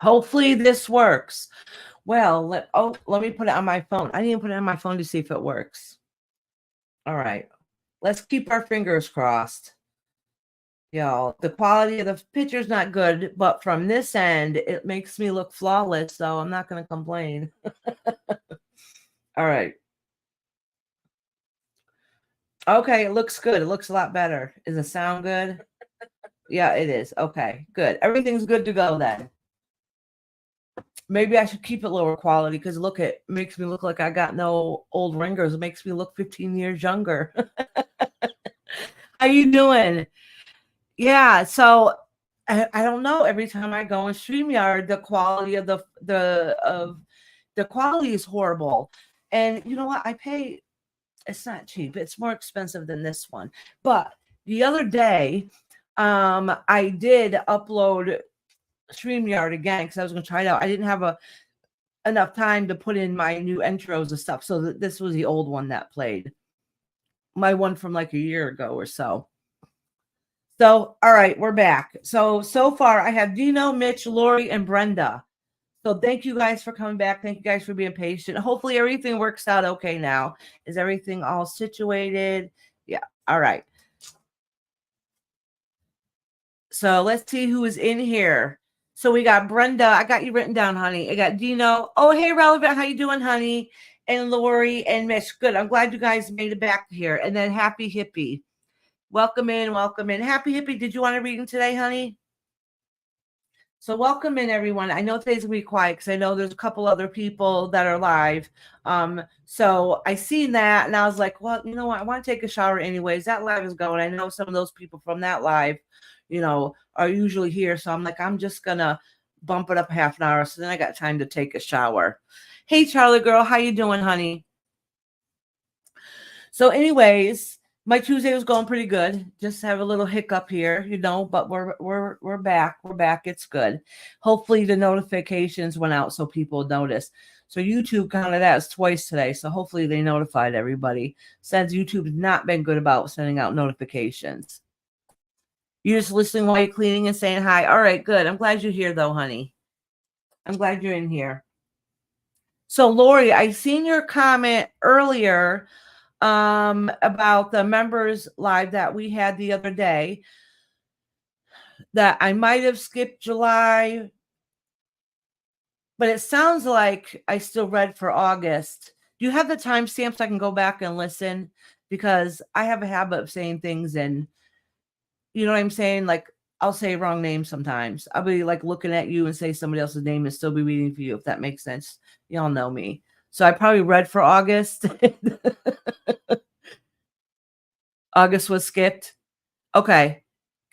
Hopefully this works. Well, let me put it on my phone. I need to put it on my phone to see if it works. All right. Let's keep our fingers crossed. Y'all, the quality of the picture's not good, but from this end, it makes me look flawless, so I'm not going to complain. All right. Okay, it looks good. It looks a lot better. Does it sound good? Yeah, it is. Okay, good. Everything's good to go then. Maybe I should keep it lower quality because look, it makes me look like I got no old ringers. It makes me look 15 years younger. How you doing? Yeah, so I don't know. Every time I go in StreamYard, the quality of the quality is horrible. And you know what? I pay. It's not cheap. It's more expensive than this one. But the other day, I did upload StreamYard again because I was going to try it out. I didn't have enough time to put in my new intros and stuff. So this was the old one that played. My one from like a year ago or so. So, all right, we're back. So far I have Dino, Mitch, Lori, and Brenda. So thank you guys for coming back. Thank you guys for being patient. Hopefully everything works out okay now. Is everything all situated? Yeah. All right. So let's see who is in here. So we got Brenda. I got you written down, honey. I got Dino. Oh, hey, Relevant. How you doing, honey? And Lori and Mitch. Good. I'm glad you guys made it back here. And then Happy Hippie. Welcome in. Welcome in. Happy Hippie. Did you want to read him today, honey? So welcome in, everyone. I know today's gonna be quiet because I know there's a couple other people that are live. So I seen that and I was like, well, you know what? I want to take a shower anyways. That live is going. I know some of those people from that live, are usually here. So I'm like, I'm just gonna bump it up half an hour. So then I got time to take a shower. Hey, Charlie girl, how you doing, honey? So, anyways, my Tuesday was going pretty good. Just have a little hiccup here, but we're back. We're back. It's good. Hopefully the notifications went out so people notice. So YouTube counted that as twice today. So hopefully they notified everybody. Since YouTube has not been good about sending out notifications. You're just listening while you're cleaning and saying hi. All right, good. I'm glad you're here though, honey. I'm glad you're in here. So Lori, I seen your comment earlier about the members live that we had the other day that I might have skipped July, but it sounds like I still read for August. Do you have the timestamps so I can go back and listen? Because I have a habit of saying things and you know what I'm saying? Like I'll say wrong names sometimes. I'll be like looking at you and say somebody else's name and still be reading for you, if that makes sense. Y'all know me. So I probably read for August. August was skipped. Okay.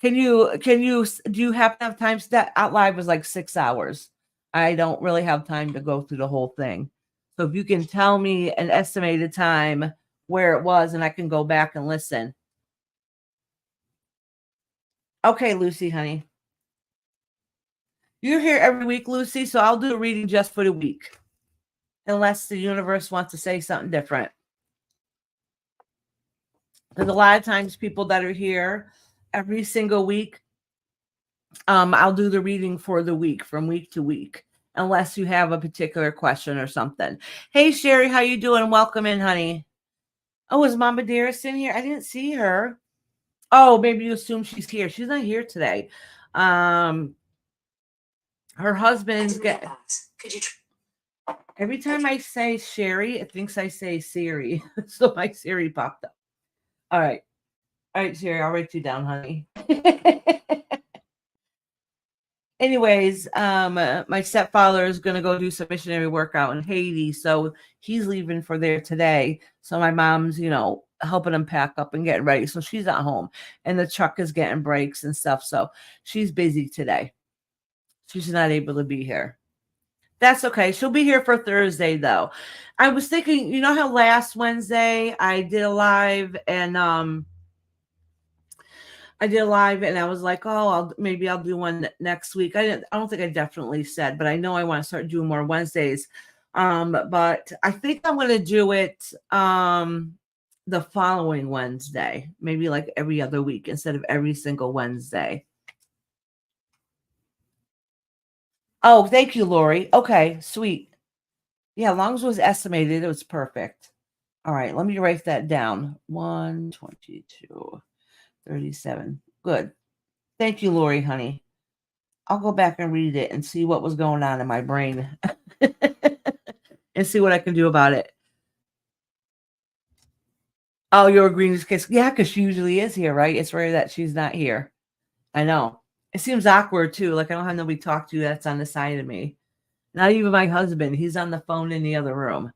Do you happen to have time? That out live was like 6 hours. I don't really have time to go through the whole thing. So if you can tell me an estimated time where it was and I can go back and listen. Okay, Lucy, honey. You're here every week, Lucy, so I'll do a reading just for the week. Unless the universe wants to say something different. Because a lot of times people that are here every single week, I'll do the reading for the week from week to week, unless you have a particular question or something. Hey, Sherry, how you doing? Welcome in, honey. Oh, is Mama Dearest in here? I didn't see her. Oh, maybe you assume she's here. She's not here today. Her husband's Could you? Every time I say Sherry, it thinks I say Siri. So my Siri popped up. All right, Sherry, I'll write you down, honey. Anyways, my stepfather is going to go do some missionary work out in Haiti. So he's leaving for there today. So my mom's, helping him pack up and getting ready. So she's at home and the truck is getting brakes and stuff. So she's busy today. She's not able to be here. That's okay. She'll be here for Thursday though. I was thinking, you know how last Wednesday I did a live and, I was like, oh, maybe I'll do one next week. I don't think I definitely said, but I know I want to start doing more Wednesdays. But I think I'm going to do it the following Wednesday, maybe like every other week instead of every single Wednesday. Oh, thank you, Lori. Okay, sweet. Yeah, as long as it was estimated, it was perfect. All right, let me write that down. 122, 37. Good. Thank you, Lori, honey. I'll go back and read it and see what was going on in my brain and see what I can do about it. Oh, you're agreeing this case. Yeah, because she usually is here, right? It's rare that she's not here. I know. It seems awkward too. Like I don't have nobody to talk to that's on the side of me. Not even my husband. He's on the phone in the other room.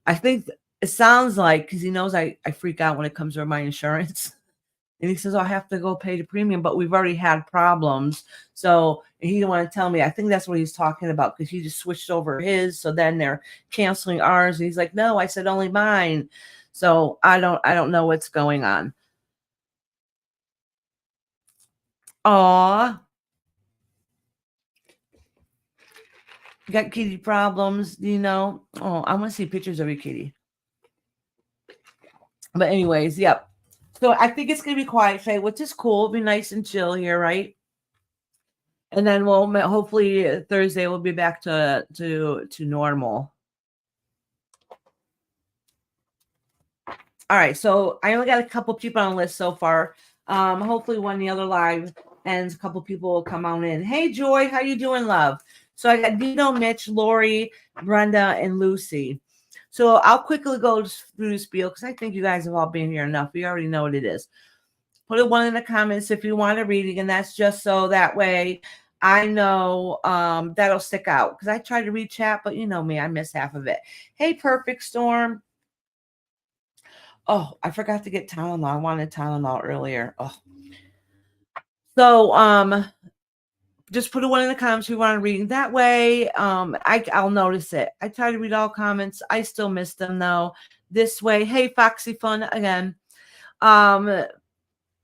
I think it sounds like because he knows I freak out when it comes to my insurance. And he says, oh, I have to go pay the premium, but we've already had problems. So he didn't want to tell me. I think that's what he's talking about because he just switched over his. So then they're canceling ours. And he's like, no, I said only mine. So I don't know what's going on. Aw. Got kitty problems, you know? Oh, I want to see pictures of your kitty. But anyways, yep. So I think it's going to be quiet, Faye, which is cool. It'll be nice and chill here, right? And then we'll hopefully Thursday we'll be back to normal. All right, so I only got a couple people on the list so far. Hopefully when the other live ends, a couple people will come on in. Hey Joy, how you doing, love? So I got Dino, Mitch, Lori, Brenda, and Lucy. So I'll quickly go through the spiel because I think you guys have all been here enough. You already know what it is. Put a one in the comments if you want a reading, and that's just so that way I know that'll stick out because I try to read chat, but you know me, I miss half of it. Hey, Perfect Storm. Oh, I forgot to get Tylenol. I wanted Tylenol earlier. Oh. So just put a one in the comments if you want to read. That way I'll notice it. I try to read all comments. I still miss them though. This way, hey Foxy Fun again. But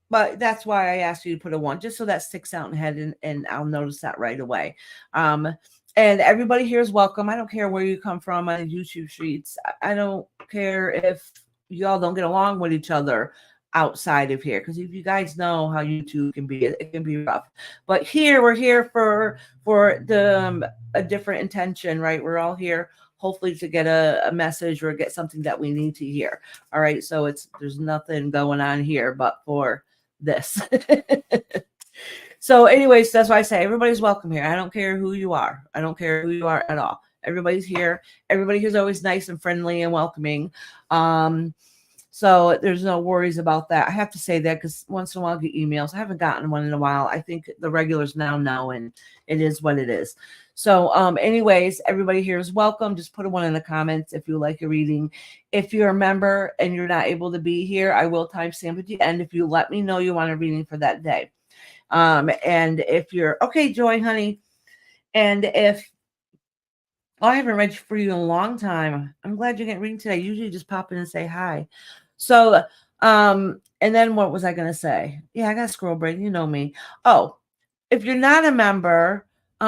that's why I asked you to put a one, just so that sticks out in the head and I'll notice that right away. And everybody here is welcome. I don't care where you come from on the YouTube streets. I don't care if y'all don't get along with each other outside of here, because if you guys know how YouTube can be, it can be rough. But here we're here for the a different intention, right? We're all here hopefully to get a message or get something that we need to hear. All right, so there's nothing going on here but for this. So anyways, that's why I say everybody's welcome here. I don't care who you are. I don't care who you are at all. Everybody's here. Everybody here's always nice and friendly and welcoming. So there's no worries about that. I have to say that because once in a while I get emails. I haven't gotten one in a while. I think the regulars now know, and it is what it is. So anyways, everybody here is welcome. Just put a one in the comments if you like a reading. If you're a member and you're not able to be here, I will timestamp at the end if you let me know you want a reading for that day. And if you're okay, Joy, honey, and if I haven't read for you in a long time. I'm glad you're getting reading today. Usually just pop in and say hi. So, and then what was I going to say? Yeah, I got a scroll break. You know me. Oh, if you're not a member,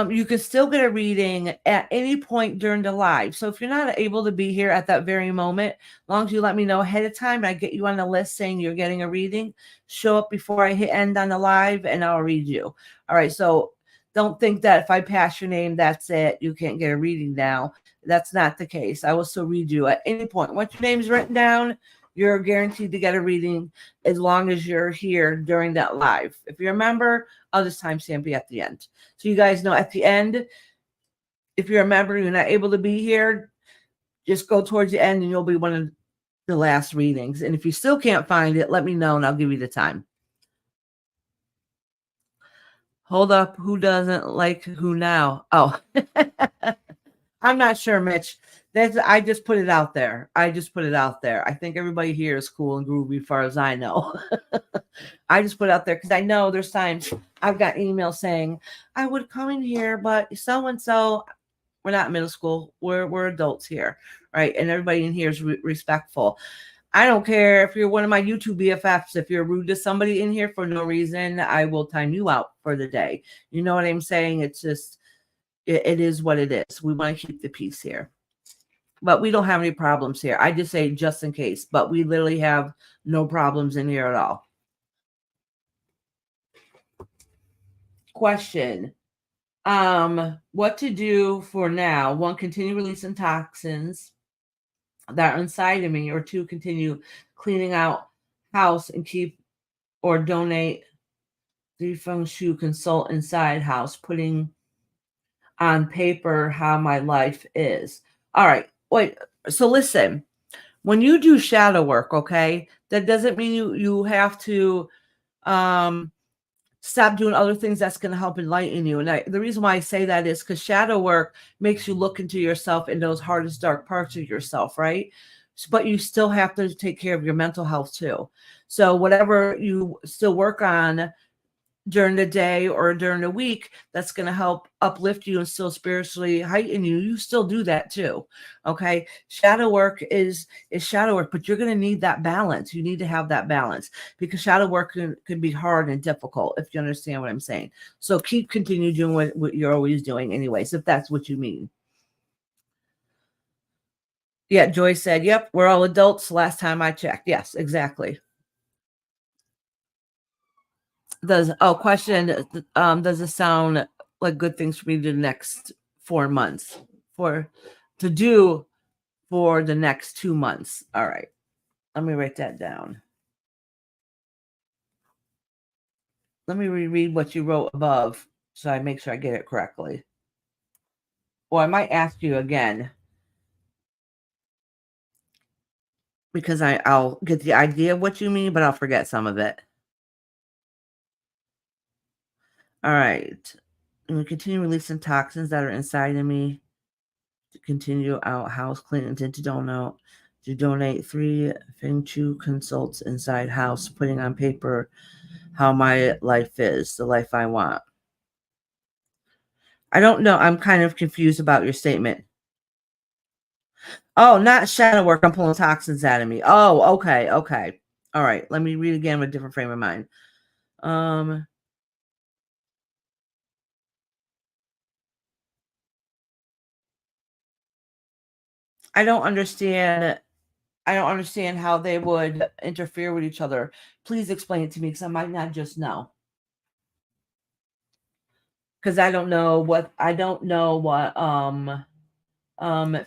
you can still get a reading at any point during the live. So if you're not able to be here at that very moment, as long as you let me know ahead of time, and I get you on the list saying you're getting a reading, show up before I hit end on the live and I'll read you. All right. So don't think that if I pass your name, that's it. You can't get a reading now. That's not the case. I will still read you at any point. Once your name's written down, you're guaranteed to get a reading as long as you're here during that live. If you're a member, I'll just timestamp you at the end. So you guys know at the end, if you're a member, you're not able to be here, just go towards the end and you'll be one of the last readings. And if you still can't find it, let me know and I'll give you the time. Hold up. Who doesn't like who now? Oh, I'm not sure, Mitch. I just put it out there. I think everybody here is cool and groovy as far as I know. I just put it out there because I know there's times I've got emails saying I would come in here, but so and so, we're not middle school. We're adults here, right? And everybody in here is respectful. I don't care if you're one of my YouTube BFFs. If you're rude to somebody in here for no reason, I will time you out for the day. You know what I'm saying? It's just, it is what it is. We want to keep the peace here. But we don't have any problems here. I just say just in case. But we literally have no problems in here at all. Question. What to do for now? 1, continue releasing toxins that are inside of me, or 2, continue cleaning out house and keep or donate the feng shui consult inside house, putting on paper how my life is. All right, wait. So listen, when you do shadow work, okay, that doesn't mean you have to stop doing other things that's going to help enlighten you. And the reason why I say that is because shadow work makes you look into yourself in those hardest dark parts of yourself, right? But you still have to take care of your mental health too. So whatever you still work on during the day or during the week that's going to help uplift you and still spiritually heighten you, you still do that too. Okay, shadow work is shadow work, but you're going to need that balance. You need to have that balance, because shadow work can be hard and difficult, if you understand what I'm saying. So continue doing what you're always doing anyways, if that's what you mean. Yeah, Joy said, yep, we're all adults last time I checked. Yes, exactly. Question, does it sound like good things for me to do the next 4 months to do for the next 2 months? All right, let me write that down. Let me reread what you wrote above so I make sure I get it correctly. Or I might ask you again, because I'll get the idea of what you mean, but I'll forget some of it. All right. And we continue releasing toxins that are inside of me, to continue out house cleaning, to donate 3 Feng Shui consults inside house, putting on paper how my life is, the life I want. I don't know. I'm kind of confused about your statement. Oh, not shadow work. I'm pulling toxins out of me. Oh, okay. Okay. All right. Let me read again with a different frame of mind. I don't understand how they would interfere with each other. Please explain it to me, because I might not just know. Because I don't know what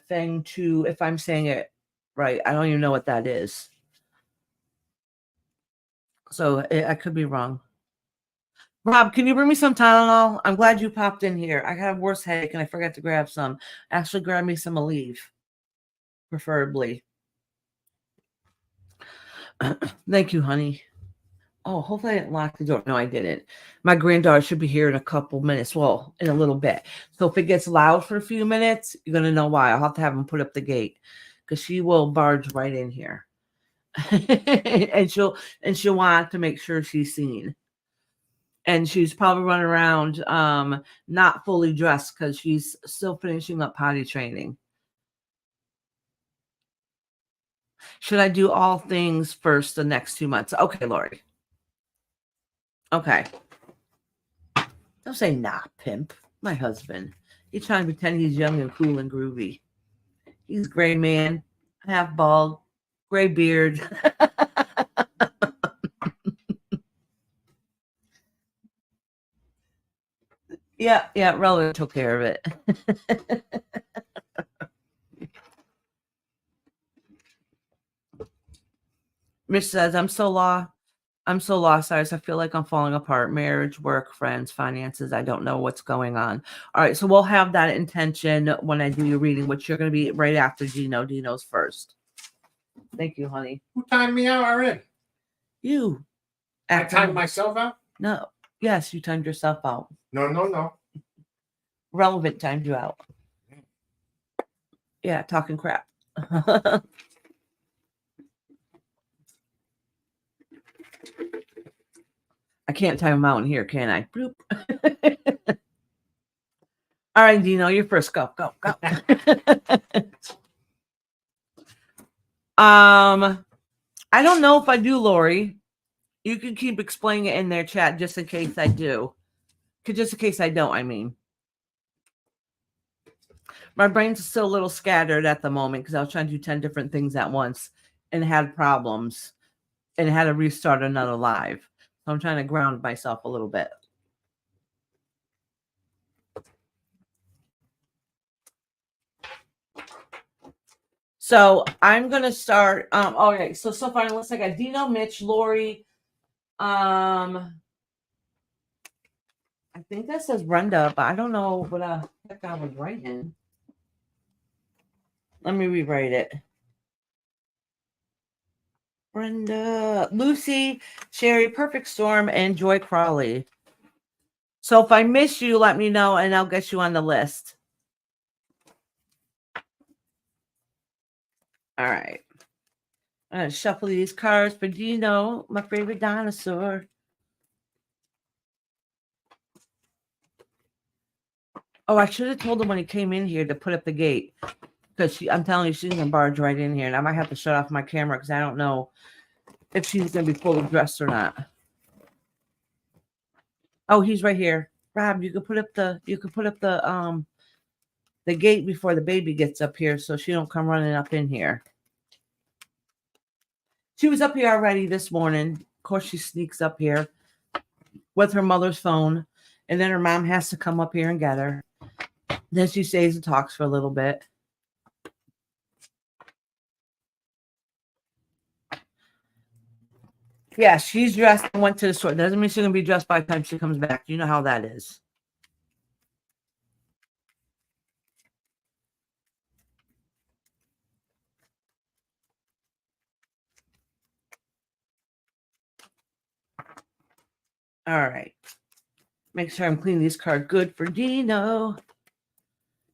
Feng Shui, if I'm saying it right. I don't even know what that is. So I could be wrong. Rob, can you bring me some Tylenol? I'm glad you popped in here. I have a worse headache and I forgot to grab some. Actually, grab me some Aleve, preferably. Thank you, honey. Oh, hopefully I didn't lock the door. No, I didn't. My granddaughter should be here in a couple minutes. Well, in a little bit. So if it gets loud for a few minutes, you're going to know why. I'll have to have him put up the gate, because she will barge right in here. and she'll want to make sure she's seen. And she's probably running around not fully dressed, because she's still finishing up potty training. Should I do all things first the next 2 months? Okay, Lori. Okay. Don't say nah, pimp. My husband. He's trying to pretend he's young and cool and groovy. He's a gray man, half bald, gray beard. Yeah, Roland took care of it. Mitch says, I'm so lost, Iris. I feel like I'm falling apart. Marriage, work, friends, finances. I don't know what's going on. All right, so we'll have that intention when I do your reading, which you're going to be right after Dino. Dino's first. Thank you, honey. Who timed me out already? You. I timed myself out? No. Yes, you timed yourself out. No. Relevant timed you out. Yeah, talking crap. I can't time him out in here, can I? Bloop. All right, Dino, you're first. Go. I don't know if I do, Lori. You can keep explaining it in their chat just in case I do. Just in case I don't, I mean. My brain's still a little scattered at the moment, because I was trying to do 10 different things at once and had problems and had to restart another live. So I'm trying to ground myself a little bit. So I'm gonna start. All right. So far, it looks like I got Dino, Mitch, Lori. I think that says Brenda, but I don't know what heck I was writing. Let me rewrite it. Brenda, Lucy, Sherry, Perfect Storm, and Joy Crawley. So if I miss you, let me know and I'll get you on the list. All right. I'm going to shuffle these cards for Dino, my favorite dinosaur. Oh, I should have told him when he came in here to put up the gate. Because I'm telling you, she's going to barge right in here. And I might have to shut off my camera because I don't know if she's going to be fully dressed or not. Oh, he's right here. Rob, you could put up the gate before the baby gets up here so she don't come running up in here. She was up here already this morning. Of course, she sneaks up here with her mother's phone, and then her mom has to come up here and get her. Then she stays and talks for a little bit. Yeah, she's dressed and went to the store. Doesn't mean she's going to be dressed by the time she comes back. You know how that is. All right. Make sure I'm cleaning these cards good for Dino.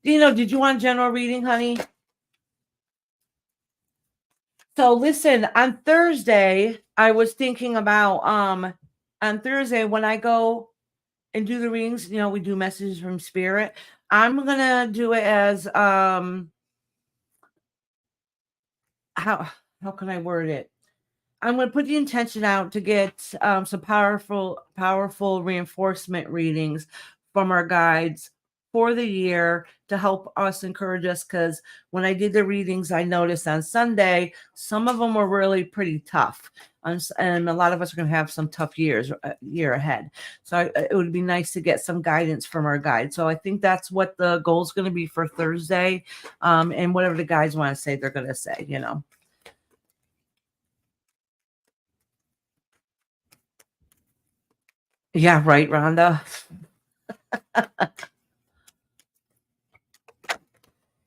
Dino, did you want general reading, honey? So listen, on Thursday, I was thinking about on Thursday when I go and do the readings, you know, we do messages from spirit. I'm gonna do it as how can I word it? I'm going to put the intention out to get some powerful reinforcement readings from our guides for the year to help us, encourage us. Because when I did the readings, I noticed on Sunday, some of them were really pretty tough. And a lot of us are going to have some tough year ahead. So it would be nice to get some guidance from our guides. So I think that's what the goal is going to be for Thursday. And whatever the guides want to say, they're going to say, you know. Yeah, right, Rhonda.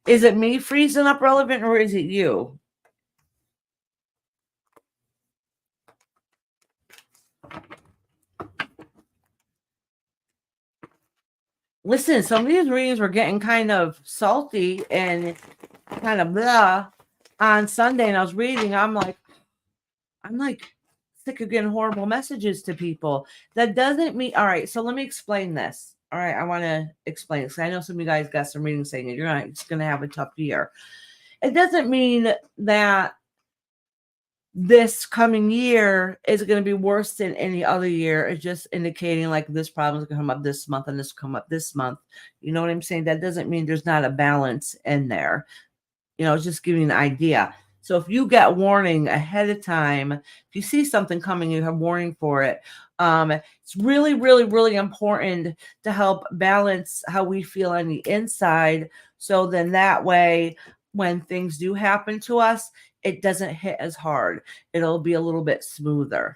Is it me freezing up relevant or is it you? Listen, some of these readings were getting kind of salty and kind of blah on Sunday, and I was reading. I'm like sick of getting horrible messages to people. That doesn't mean, all right, so let me explain this. All right, I want to explain this because I know some of you guys got some readings saying you're just going to have a tough year. It doesn't mean that this coming year is going to be worse than any other year. It's just indicating like this problem is going to come up this month and this will come up this month. You know what I'm saying? That doesn't mean there's not a balance in there. You know, it's just giving an idea. So if you get warning ahead of time, if you see something coming, you have warning for it. It's really, really, really important to help balance how we feel on the inside. So then that way, when things do happen to us, it doesn't hit as hard. It'll be a little bit smoother.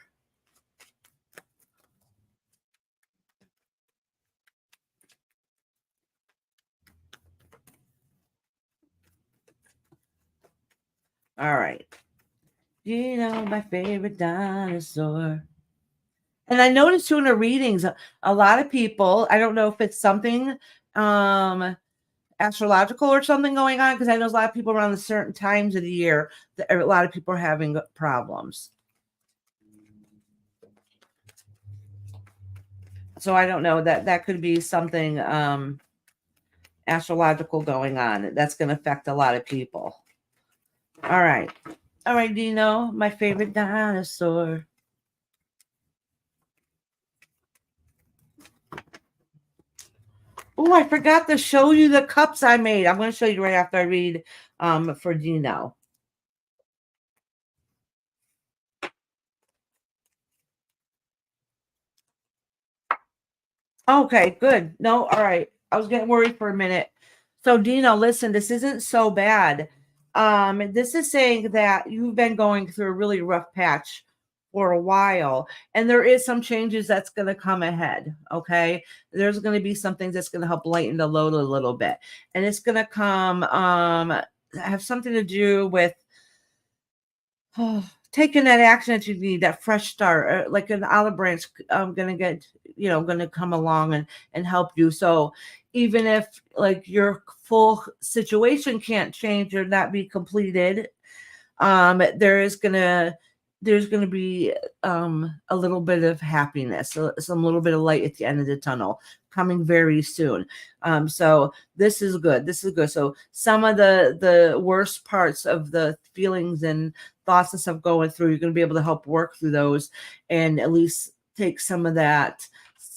All right. You know, my favorite dinosaur. And I noticed too in the readings, a lot of people, I don't know if it's something astrological or something going on, because I know a lot of people around the certain times of the year, a lot of people are having problems. So I don't know, that could be something astrological going on. That's going to affect a lot of people. All right. All right, Dino, my favorite dinosaur. Oh, I forgot to show you the cups I made. I'm going to show you right after I read for Dino. Okay, good. No, all right. I was getting worried for a minute. So, Dino, listen, this isn't so bad. This is saying that you've been going through a really rough patch for a while, and there is some changes that's going to come ahead. Okay, there's going to be something that's going to help lighten the load a little bit, and it's going to come have something to do with taking that action that you need, that fresh start, like an olive branch, gonna get, gonna come along and help you. So even if like your full situation can't change or not be completed, there's gonna be a little bit of happiness, some little bit of light at the end of the tunnel coming very soon. So this is good. This is good. So some of the worst parts of the feelings and thoughts and stuff going through, you're going to be able to help work through those and at least take some of that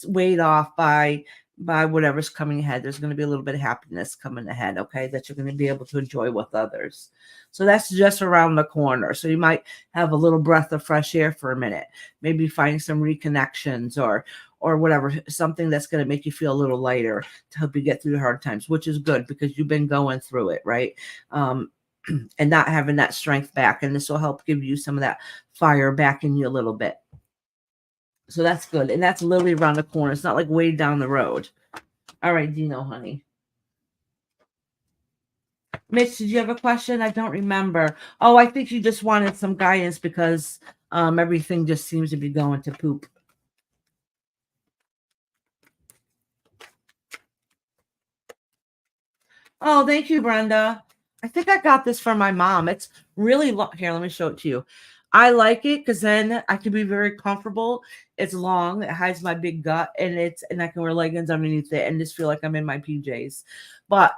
weight off by whatever's coming ahead. There's going to be a little bit of happiness coming ahead, okay, that you're going to be able to enjoy with others. So that's just around the corner. So you might have a little breath of fresh air for a minute, maybe find some reconnections or whatever, something that's going to make you feel a little lighter to help you get through the hard times, which is good because you've been going through it, right? And not having that strength back. And this will help give you some of that fire back in you a little bit. So that's good. And that's literally around the corner. It's not like way down the road. All right, Dino, honey. Mitch, did you have a question? I don't remember. Oh, I think you just wanted some guidance because everything just seems to be going to poop. Oh, thank you, Brenda. I think I got this from my mom. It's really long. Here, let me show it to you. I like it because then I can be very comfortable. It's long. It hides my big gut, and I can wear leggings underneath it and just feel like I'm in my PJs. But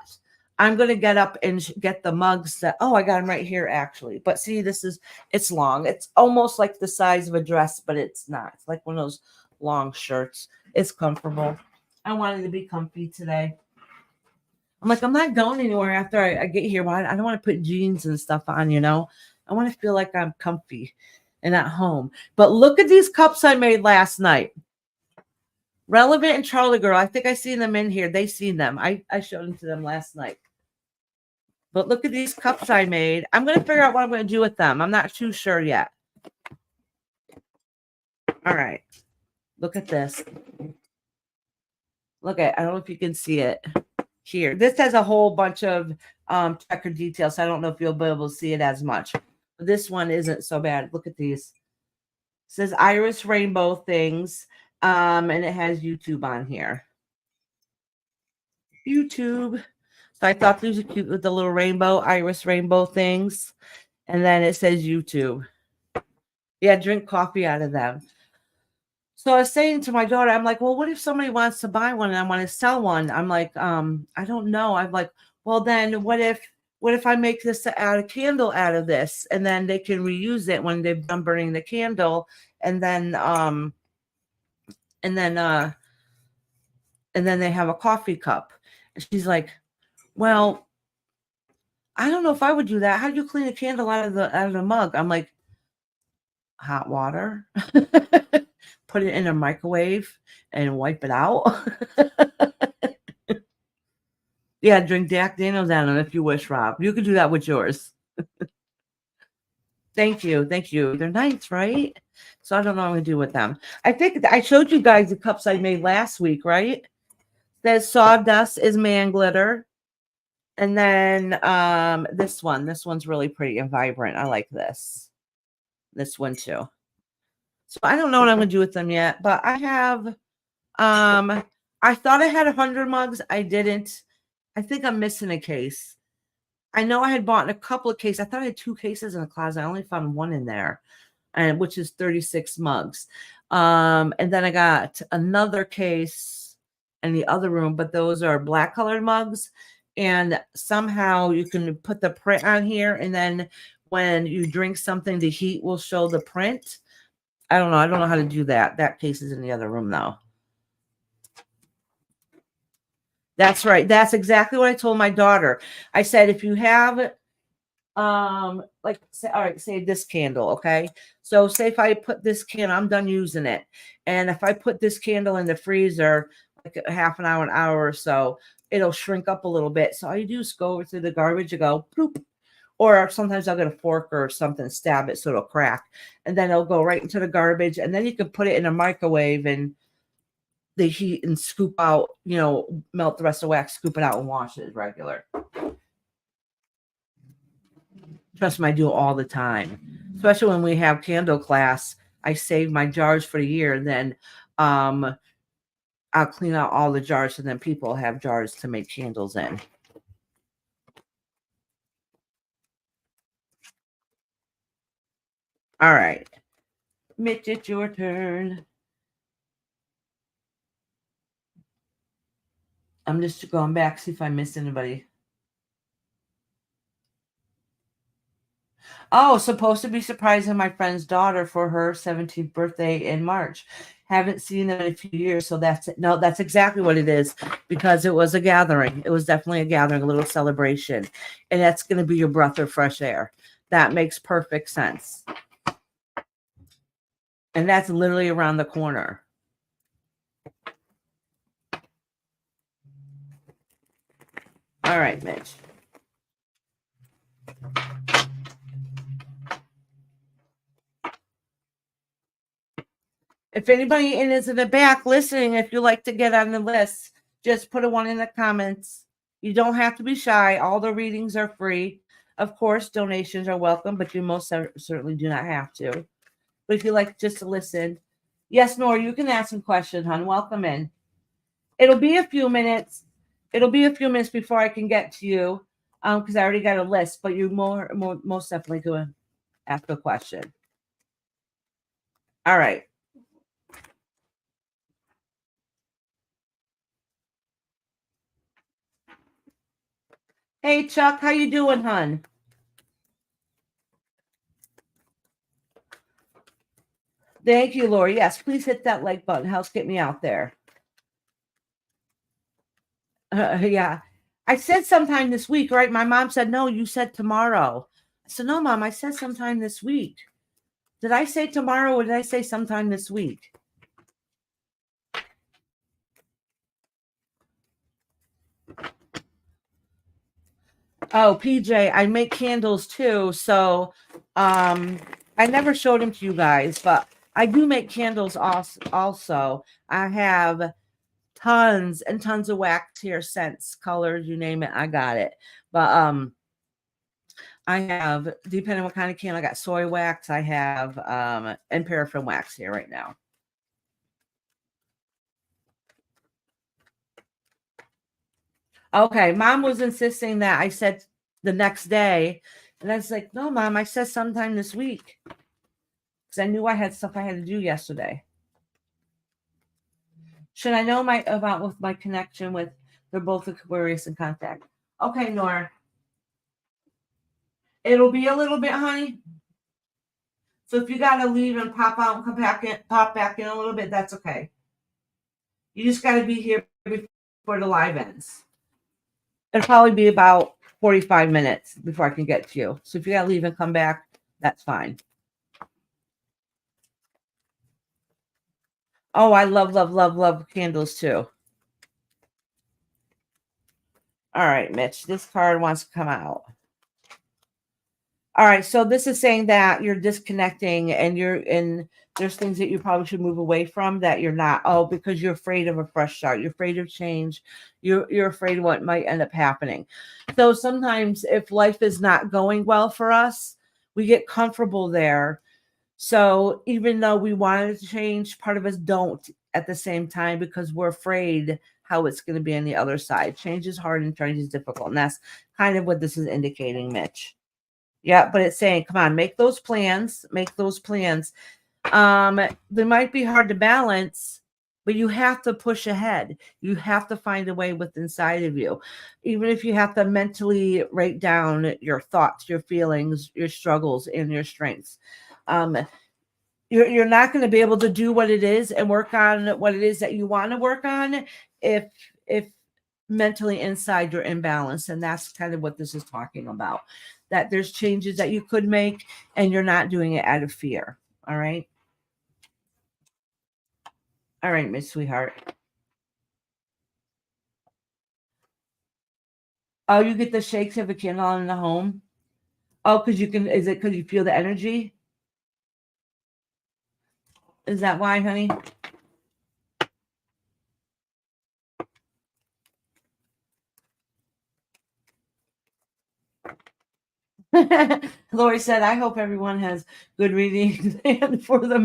I'm gonna get up and get the mugs that. Oh, I got them right here actually. But see, it's long. It's almost like the size of a dress, but it's not. It's like one of those long shirts. It's comfortable. I wanted to be comfy today. I'm like, I'm not going anywhere after I get here. Well, I don't want to put jeans and stuff on, I want to feel like I'm comfy and at home. But look at these cups I made last night. Relevant and Charlie Girl. I think I seen them in here. They seen them. I showed them to them last night. But look at these cups I made. I'm going to figure out what I'm going to do with them. I'm not too sure yet. All right. Look at this. I don't know if you can see it. Here, this has a whole bunch of checker details. So I don't know if you'll be able to see it as much. But this one isn't so bad. Look at these. It says Iris Rainbow things, and it has YouTube on here. YouTube. So I thought these were cute with the little rainbow, Iris Rainbow things, and then it says YouTube. Yeah, drink coffee out of them. So I was saying to my daughter, I'm like, well, what if somebody wants to buy one and I want to sell one? I'm like, I don't know. I'm like, well, then what if I make this a candle out of this and then they can reuse it when they've done burning the candle and then they have a coffee cup. And she's like, well, I don't know if I would do that. How do you clean a candle out of the mug? I'm like, hot water. Put it in a microwave and wipe it out. Yeah, drink Jack Daniels out of them if you wish, Rob. You can do that with yours. Thank you. Thank you. They're nice, right? So I don't know what I'm going to do with them. I think I showed you guys the cups I made last week, right? There's sawdust is man glitter. And then this one's really pretty and vibrant. I like this. This one too. So I don't know what I'm going to do with them yet, but I have, I thought I had 100 mugs. I didn't. I think I'm missing a case. I know I had bought a couple of cases. I thought I had 2 cases in the closet. I only found one in there, and which is 36 mugs. And then I got another case in the other room, but those are black colored mugs. And somehow you can put the print on here, and then when you drink something, the heat will show the print. I don't know how to do that. That case is in the other room now. That's right. That's exactly what I told my daughter. I said, if you have, all right, say this candle, okay? So say if I put this candle, I'm done using it. And if I put this candle in the freezer, like a half an hour or so, it'll shrink up a little bit. So all you do is go over to the garbage and go, poop, Or sometimes I'll get a fork or something, stab it so it'll crack. And then it'll go right into the garbage. And then you can put it in a microwave and the heat and scoop out, melt the rest of the wax, scoop it out and wash it as regular. Trust me, I do it all the time. Especially when we have candle class, I save my jars for the year. And then I'll clean out all the jars, and then people have jars to make candles in. All right. Mitch, it's your turn. I'm just going back, see if I missed anybody. Oh, supposed to be surprising my friend's daughter for her 17th birthday in March. Haven't seen them in a few years, so that's it. No, that's exactly what it is, because it was a gathering. It was definitely a gathering, a little celebration, and that's going to be your breath of fresh air. That makes perfect sense. And that's literally around the corner. All right, Mitch. If anybody is in the back listening, if you like to get on the list, just put a 1 in the comments. You don't have to be shy. All the readings are free. Of course, donations are welcome, but you most certainly do not have to. But if you like just to listen, yes, Nora, you can ask some questions, hon. Welcome in. It'll be a few minutes. It'll be a few minutes before I can get to you, because I already got a list. But you most definitely go ask a question. All right. Hey, Chuck, how you doing, hon? Thank you, Lori. Yes, please hit that like button. Helps get me out there. Yeah. I said sometime this week, right? My mom said, no, you said tomorrow. I said, no, Mom, I said sometime this week. Did I say tomorrow or did I say sometime this week? Oh, PJ, I make candles too. So I never showed them to you guys, but I do make candles also. I have tons and tons of wax here, scents, colors, you name it, I got it. But I have, depending on what kind of candle, I got soy wax, I have and paraffin wax here right now. Okay, Mom was insisting that I said the next day, and I was like, no, Mom, I said sometime this week, because I knew I had stuff I had to do yesterday. Should I know about with my connection with, they're both Aquarius in contact. Okay, Nora. It'll be a little bit, honey. So if you gotta leave and pop out and pop back in a little bit, that's okay. You just gotta be here before the live ends. It'll probably be about 45 minutes before I can get to you. So if you gotta leave and come back, that's fine. Oh, I love, love, love, love candles too. All right, Mitch, this card wants to come out. All right, so this is saying that you're disconnecting and there's things that you probably should move away from that you're not. Oh, because you're afraid of a fresh start. You're afraid of change. You're afraid of what might end up happening. So sometimes if life is not going well for us, we get comfortable there. So even though we wanted to change, part of us don't at the same time because we're afraid how it's going to be on the other side. Change is hard and change is difficult. And that's kind of what this is indicating, Mitch. Yeah, but it's saying, come on, make those plans. Make those plans. They might be hard to balance, but you have to push ahead. You have to find a way within inside of you. Even if you have to mentally write down your thoughts, your feelings, your struggles, and your strengths. You're not going to be able to do what it is and work on what it is that you want to work on if mentally inside you're imbalanced. And that's kind of what this is talking about, that there's changes that you could make and you're not doing it out of fear. All right. All right, Miss Sweetheart. Oh, you get the shakes of a candle in the home. Oh, because you can, is it because you feel the energy? Is that why, honey? Lori said, I hope everyone has good readings and for the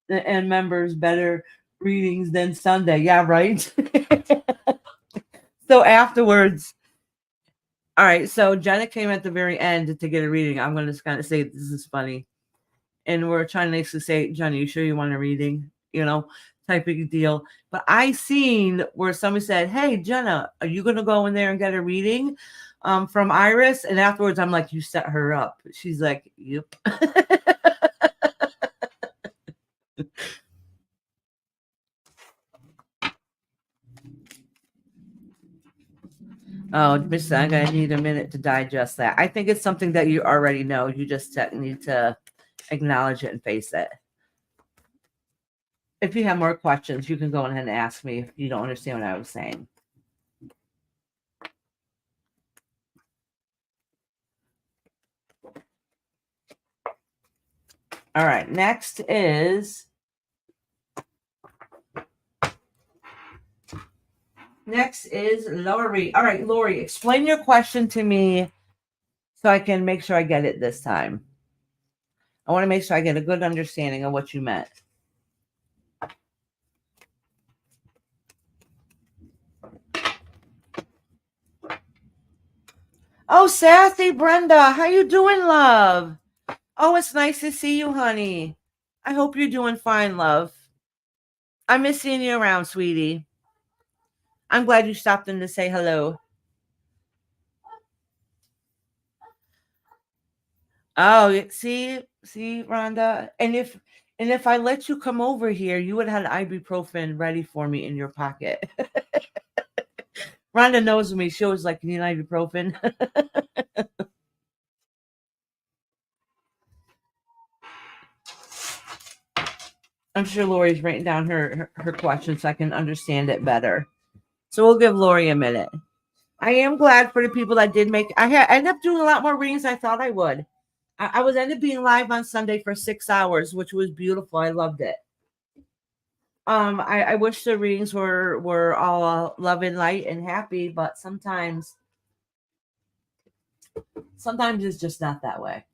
members better readings than Sunday. Yeah, right. So afterwards, all right. So Jenna came at the very end to get a reading. I'm going to kind of say this is funny, and we're trying to say, Jenna, you sure you want a reading? You know, type of deal. But I seen where somebody said, "Hey, Jenna, are you going to go in there and get a reading from Iris?" And afterwards, I'm like, "You set her up." She's like, "Yep." Oh, Miss, I'm gonna need a minute to digest that. I think it's something that you already know. You just need to acknowledge it and face it. If you have more questions, you can go ahead and ask me if you don't understand what I was saying. All right, next is Lori. All right, Lori, explain your question to me so I can make sure I get it this time. I want to make sure I get a good understanding of what you meant. Oh, sassy Brenda, how you doing, love? Oh, it's nice to see you, honey. I hope you're doing fine, love. I miss seeing you around, sweetie. I'm glad you stopped in to say hello. Oh, see, Rhonda, and if I let you come over here, you would have had ibuprofen ready for me in your pocket. Rhonda knows me. She always like, "You need ibuprofen?" I'm sure Lori's writing down her question so I can understand it better. So we'll give Lori a minute. I am glad for the people that did make. I ended up doing a lot more readings than I thought I would. I was ended up being live on Sunday for 6 hours, which was beautiful. I loved it. I wish the readings were all love and light and happy, but sometimes it's just not that way.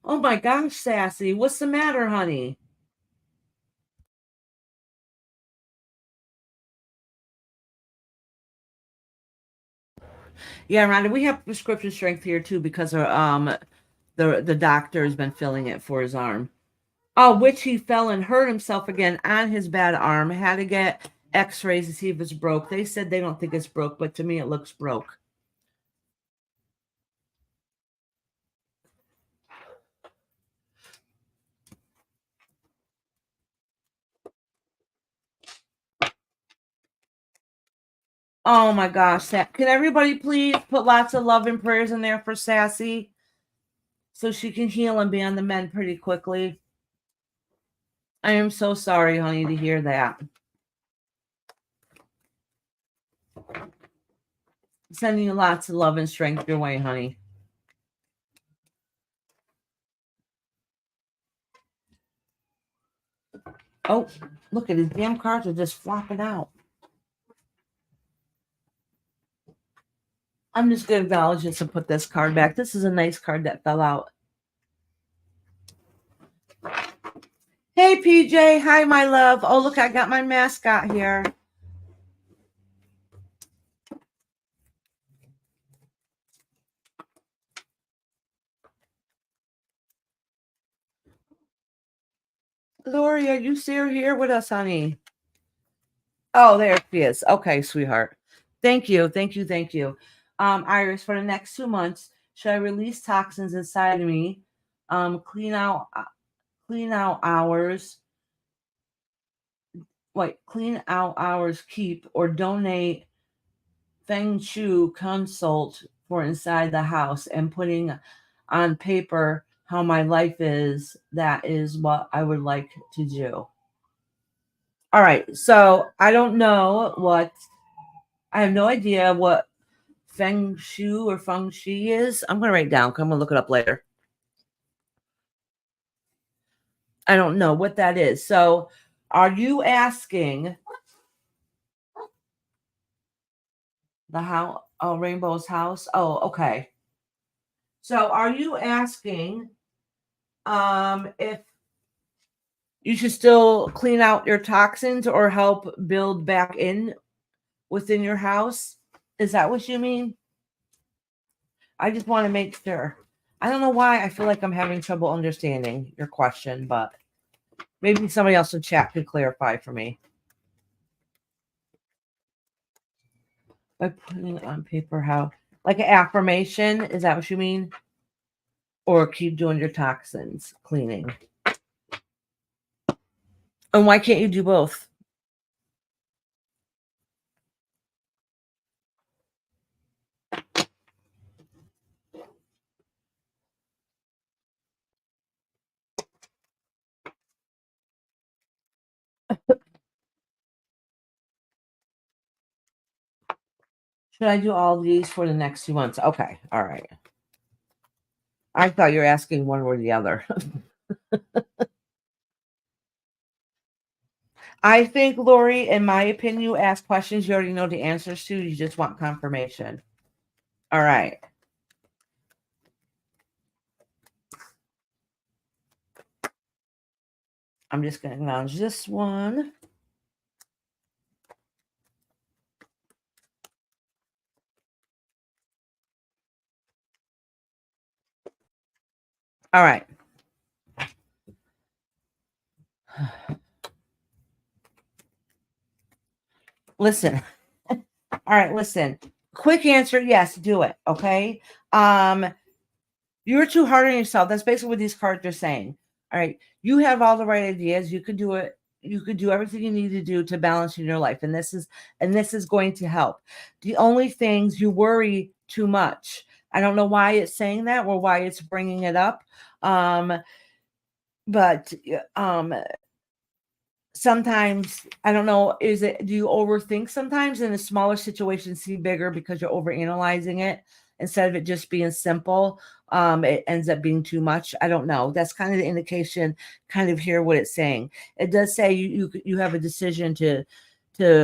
Oh my gosh, Sassy, what's the matter, honey? Yeah, Rhonda, we have prescription strength here too because the doctor has been filling it for his arm. Oh, which he fell and hurt himself again on his bad arm. Had to get x-rays to see if it's broke. They said they don't think it's broke, but to me it looks broke. Oh my gosh. Can everybody please put lots of love and prayers in there for Sassy so she can heal and be on the mend pretty quickly? I am so sorry, honey, to hear that. Sending you lots of love and strength your way, honey. Oh, look at his damn cards are just flopping out. I'm just going to acknowledge this and put this card back. This is a nice card that fell out. Hey, PJ. Hi, my love. Oh, look, I got my mascot here. Lori, are you still here with us, honey? Oh, there she is. Okay, sweetheart. Thank you. Thank you. Thank you. Iris, for the next 2 months, should I release toxins inside of me? Clean out hours. Clean out hours, keep, or donate Feng Shui consult for inside the house and putting on paper how my life is. That is what I would like to do. All right. So I don't know I have no idea what feng shui or feng shui is. I'm going to write it down. I'm going to look it up later. I don't know what that is. So are you asking the house? Oh, Rainbow's house. Oh, okay. So are you asking if you should still clean out your toxins or help build back in within your house? Is that what you mean? I just want to make sure. I don't know why I feel like I'm having trouble understanding your question, but maybe somebody else in chat could clarify for me. By putting on paper how, like an affirmation, is that what you mean? Or keep doing your toxins cleaning? And why can't you do both? Should I do all these for the next 2 months? Okay. All right. I thought you were asking one or the other. I think, Lori, in my opinion, you ask questions you already know the answers to. You just want confirmation. All right. I'm just going to acknowledge this one. All right. Listen. All right, listen. Quick answer, yes, do it. Okay. You're too hard on yourself. That's basically what these cards are saying. All right. You have all the right ideas. You could do it. You could do everything you need to do to balance in your life. And this is going to help. The only things you worry too much. I don't know why it's saying that or why it's bringing it up. But sometimes, I don't know, do you overthink sometimes in a smaller situation, see bigger because you're overanalyzing it instead of it just being simple? It ends up being too much. I don't know. That's kind of the indication, kind of hear what it's saying. It does say you have a decision to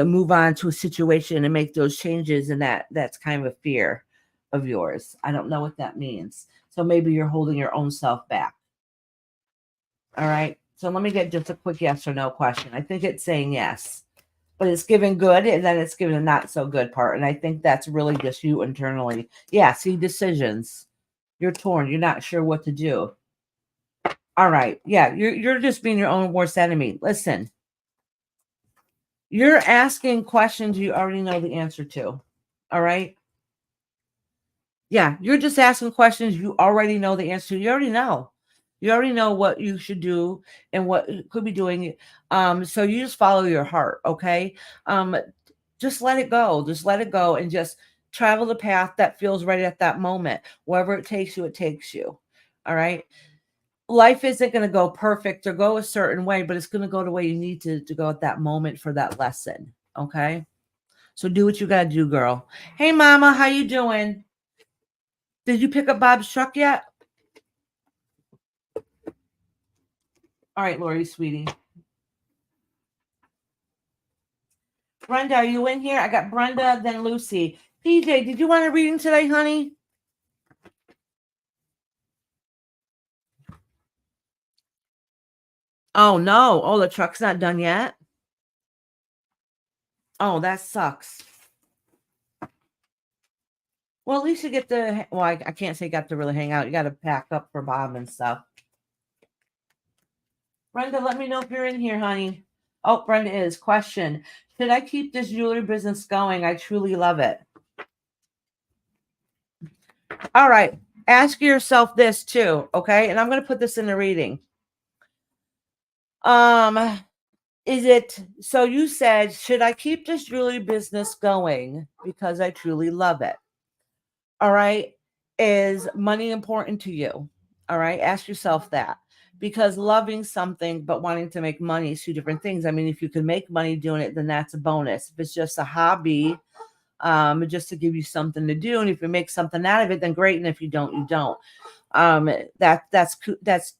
move on to a situation and make those changes, and that's kind of a fear of yours. I don't know what that means. So maybe you're holding your own self back. All right. So let me get just a quick yes or no question. I think it's saying yes, but it's given good and then it's given a not so good part. And I think that's really just you internally. Yeah. See, decisions. You're torn. You're not sure what to do. All right. Yeah. You're just being your own worst enemy. Listen, you're asking questions you already know the answer to. All right. Yeah. You're just asking questions you already know the answer to. You already know. You already know what you should do and what you could be doing. So you just follow your heart, okay? Just let it go. Just let it go and just travel the path that feels right at that moment. Wherever it takes you, it takes you. All right. Life isn't going to go perfect or go a certain way, but it's going to go the way you need to go at that moment for that lesson. Okay. So do what you got to do, girl. Hey, mama, how you doing? Did you pick up Bob's truck yet? All right, Lori, sweetie. Brenda, are you in here? I got Brenda, then Lucy. PJ, did you want a reading today, honey? Oh, no. Oh, the truck's not done yet? Oh, that sucks. Well, at least you get to, well, I can't say got to really hang out. You got to pack up for Bob and stuff. Brenda, let me know if you're in here, honey. Oh, Brenda is. Question. Should I keep this jewelry business going? I truly love it. All right. Ask yourself this too, okay? And I'm going to put this in the reading. Is it, so you said, should I keep this jewelry business going because I truly love it? All right. Is money important to you? All right. Ask yourself that, because loving something but wanting to make money is two different things. I mean, if you can make money doing it, then that's a bonus. If it's just a hobby, just to give you something to do. And if you make something out of it, then great. And if you don't, you don't. That's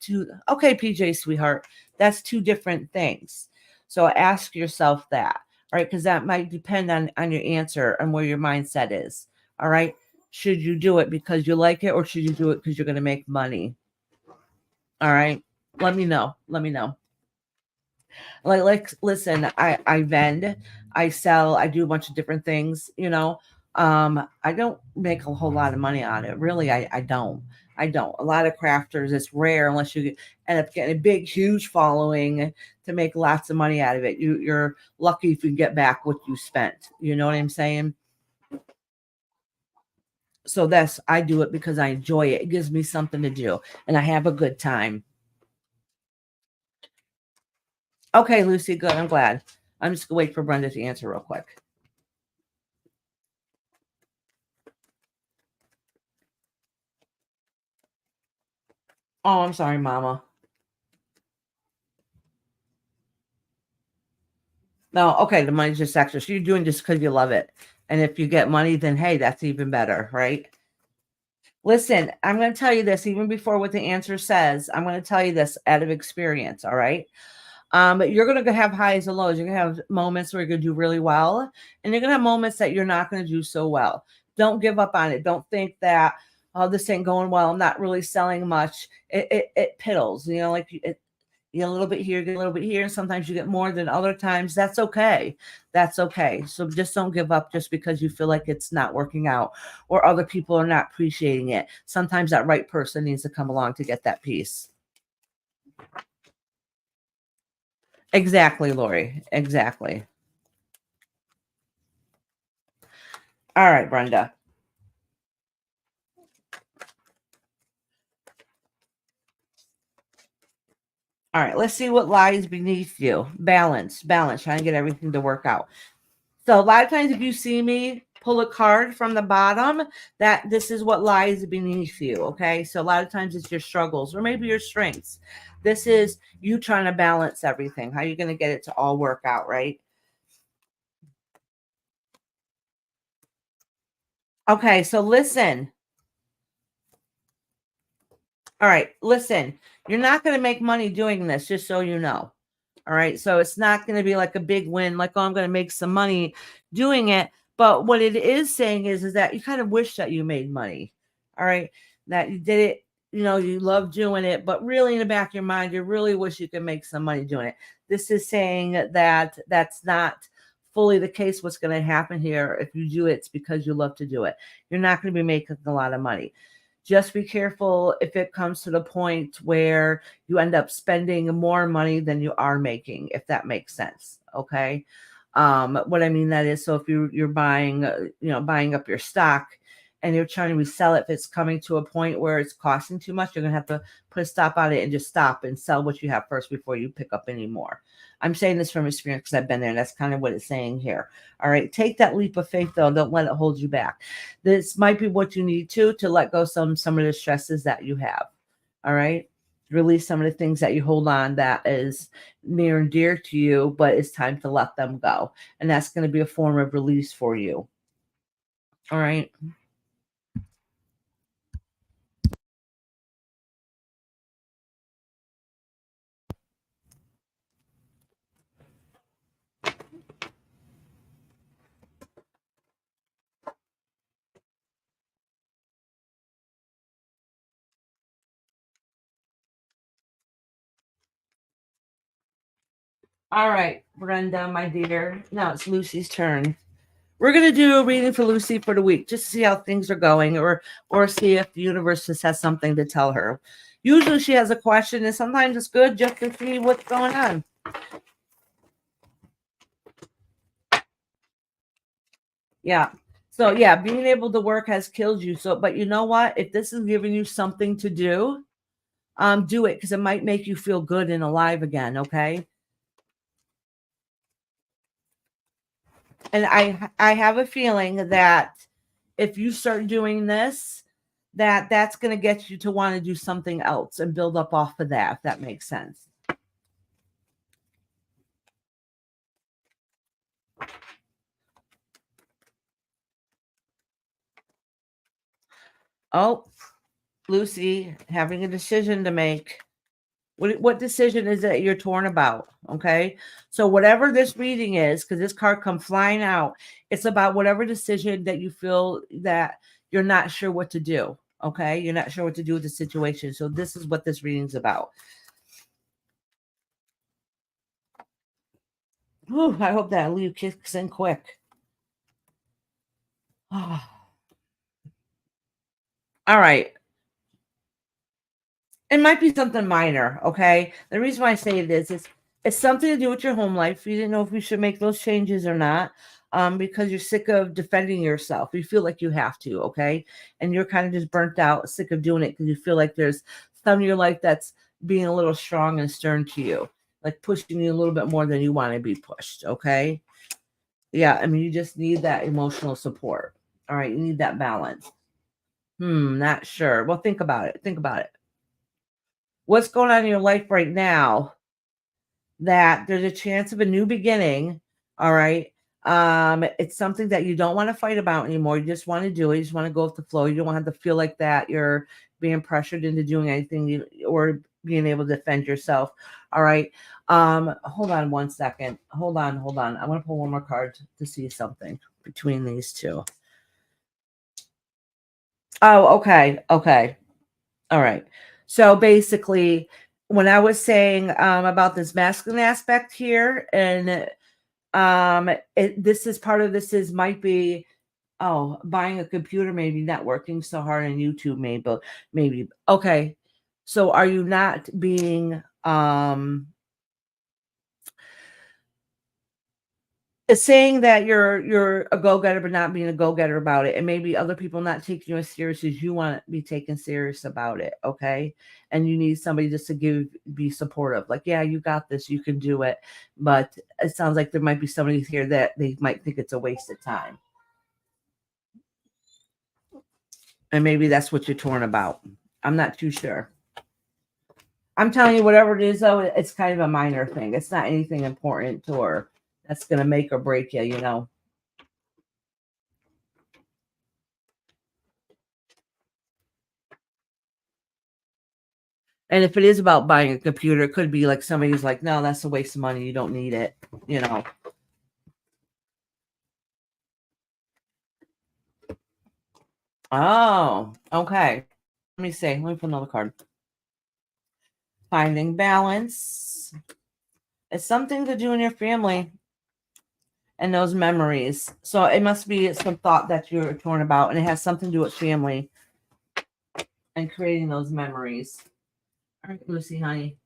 two. Okay, PJ, sweetheart, that's two different things. So ask yourself that, right? Because that might depend on your answer and where your mindset is. All right. Should you do it because you like it, or should you do it because you're going to make money? All right. Let me know. Let me know. Listen, I vend, I sell, I do a bunch of different things, you know. I don't make a whole lot of money on it. Really, I don't. I don't. A lot of crafters, it's rare unless you end up getting a big, huge following to make lots of money out of it. You're lucky if you get back what you spent. You know what I'm saying? So I do it because I enjoy it. It gives me something to do and I have a good time. Okay, Lucy, good. I'm glad. I'm just gonna wait for Brenda to answer real quick. Oh, I'm sorry, Mama. No, okay, the money's just extra. So you're doing just because you love it. And if you get money, then hey, that's even better, right? Listen, I'm going to tell you this even before what the answer says. I'm going to tell you this out of experience, all right? You're going to have highs and lows. You're going to have moments where you're going to do really well, and you're going to have moments that you're not going to do so well. Don't give up on it. Don't think that, oh, this ain't going well. I'm not really selling much. It piddles, you know, like you get a little bit here, get a little bit here. And sometimes you get more than other times. That's okay. That's okay. So just don't give up just because you feel like it's not working out or other people are not appreciating it. Sometimes that right person needs to come along to get that piece. Exactly, Lori. Exactly. All right, Brenda. All right, let's see what lies beneath you. Balance, trying to get everything to work out. So a lot of times if you see me pull a card from the bottom, that this is what lies beneath you, okay? So a lot of times it's your struggles or maybe your strengths. This is you trying to balance everything. How are you going to get it to all work out, right? Okay, so listen. All right, listen. You're not going to make money doing this, just so you know. All right. So it's not going to be like a big win, like, oh, I'm going to make some money doing it. But what it is saying is that you kind of wish that you made money. All right. That you did it, you know, you love doing it, but really in the back of your mind, you really wish you could make some money doing it. This is saying that that's not fully the case. What's going to happen here if you do it, it's because you love to do it. You're not going to be making a lot of money. Just be careful if it comes to the point where you end up spending more money than you are making, if that makes sense. Okay. What I mean that is, so if you're buying, buying up your stock and you're trying to resell it, if it's coming to a point where it's costing too much, you're going to have to put a stop on it and just stop and sell what you have first before you pick up any more. I'm saying this from experience because I've been there, and that's kind of what it's saying here. All right. Take that leap of faith, though. Don't let it hold you back. This might be what you need to let go some of the stresses that you have. All right. Release some of the things that you hold on that is near and dear to you, but it's time to let them go. And that's going to be a form of release for you. All right. All right, Brenda, my dear. Now it's Lucy's turn. We're going to do a reading for Lucy for the week, just to see how things are going, or see if the universe just has something to tell her. Usually she has a question, and sometimes it's good just to see what's going on. Yeah. So yeah, being able to work has killed you. So, but you know what? If this is giving you something to do it, because it might make you feel good and alive again. Okay. And I have a feeling that if you start doing this, that's going to get you to want to do something else and build up off of that, if that makes sense. Oh, Lucy, having a decision to make. What decision is it you're torn about? Okay. So whatever this reading is, because this card come flying out, it's about whatever decision that you feel that you're not sure what to do. Okay. You're not sure what to do with the situation. So this is what this reading's about. Whew, I hope that leaf kicks in quick. All right. It might be something minor, okay? The reason why I say it is it's something to do with your home life. You didn't know if you should make those changes or not, because you're sick of defending yourself. You feel like you have to, okay? And you're kind of just burnt out, sick of doing it because you feel like there's some in your life that's being a little strong and stern to you, like pushing you a little bit more than you want to be pushed, okay? Yeah, I mean, you just need that emotional support. All right, you need that balance. Not sure. Well, think about it. Think about it. What's going on in your life right now that there's a chance of a new beginning. All right. It's something that you don't want to fight about anymore. You just want to do it. You just want to go with the flow. You don't want to feel like that you're being pressured into doing anything or being able to defend yourself. All right. Hold on one second. Hold on. I want to pull one more card to see something between these two. Oh, okay. Okay. All right. So basically, when I was saying about this masculine aspect here, and this is part of this is might be buying a computer, maybe not working so hard on YouTube, maybe okay. So are you not being it's saying that you're a go-getter but not being a go-getter about it, and maybe other people not taking you as serious as you want to be taken serious about it, okay? And you need somebody just to be supportive, like, yeah, you got this, you can do it. But it sounds like there might be somebody here that they might think it's a waste of time, and maybe that's what you're torn about. I'm not too sure. I'm telling you, whatever it is, though, it's kind of a minor thing. It's not anything important or that's going to make or break you, you know. And if it is about buying a computer, it could be like somebody's like, no, that's a waste of money. You don't need it, you know. Oh, okay. Let me see. Let me put another card. Finding balance. It's something to do in your family and those memories. So it must be some thought that you're torn about, and it has something to do with family and creating those memories. All right, Lucy, honey.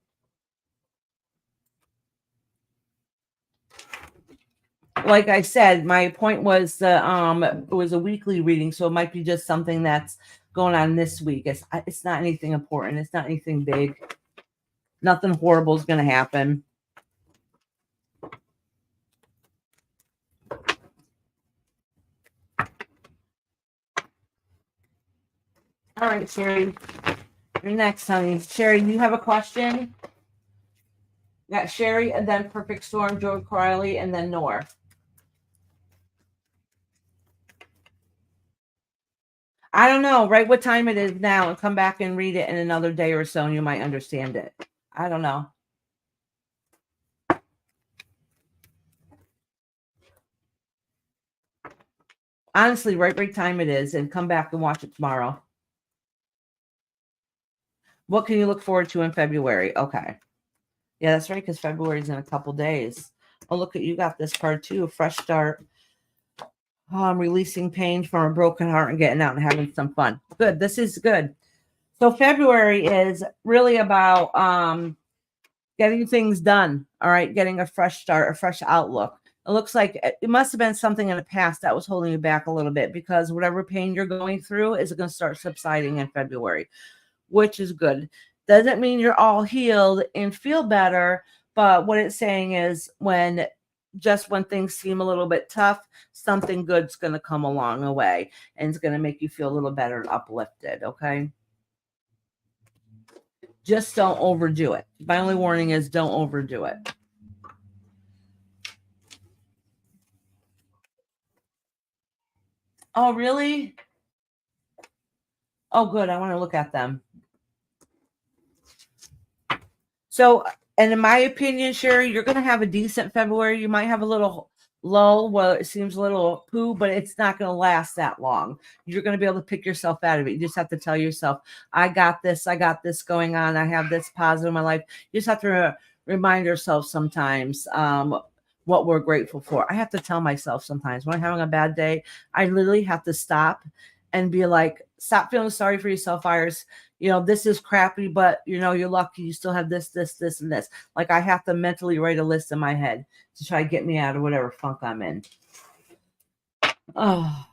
Like I said, my point was it was a weekly reading, so it might be just something that's going on this week. It's not anything important. It's not anything big. Nothing horrible is going to happen. All right, Sherry. You're next, honey. Sherry, do you have a question? Got Sherry, and then Perfect Storm, Joe Crowley, and then Nor. I don't know. Right what time it is now, and come back and read it in another day or so, and you might understand it. I don't know. Honestly, right time it is, and come back and watch it tomorrow. What can you look forward to in February? Okay. Yeah, that's right, because February is in a couple days. Oh, look at you got this card too. A fresh start. Releasing pain from a broken heart and getting out and having some fun. Good. This is good. So February is really about getting things done. All right. Getting a fresh start, a fresh outlook. It looks like it must have been something in the past that was holding you back a little bit, because whatever pain you're going through is going to start subsiding in February, which is good. Doesn't mean you're all healed and feel better, but what it's saying is when things seem a little bit tough, something good's going to come along the way, and it's going to make you feel a little better and uplifted, okay? Just don't overdo it. My only warning is don't overdo it. Oh, really? Oh, good. I want to look at them. So, and in my opinion, Sherry, you're going to have a decent February. You might have a little lull. Well, it seems a little poo, but it's not going to last that long. You're going to be able to pick yourself out of it. You just have to tell yourself, I got this going on. I have this positive in my life. You just have to remind yourself sometimes what we're grateful for. I have to tell myself sometimes when I'm having a bad day, I literally have to stop and be like, stop feeling sorry for yourself, Iris. You know, this is crappy, but you know, you're lucky you still have this, and this. Like I have to mentally write a list in my head to try to get me out of whatever funk I'm in. Oh,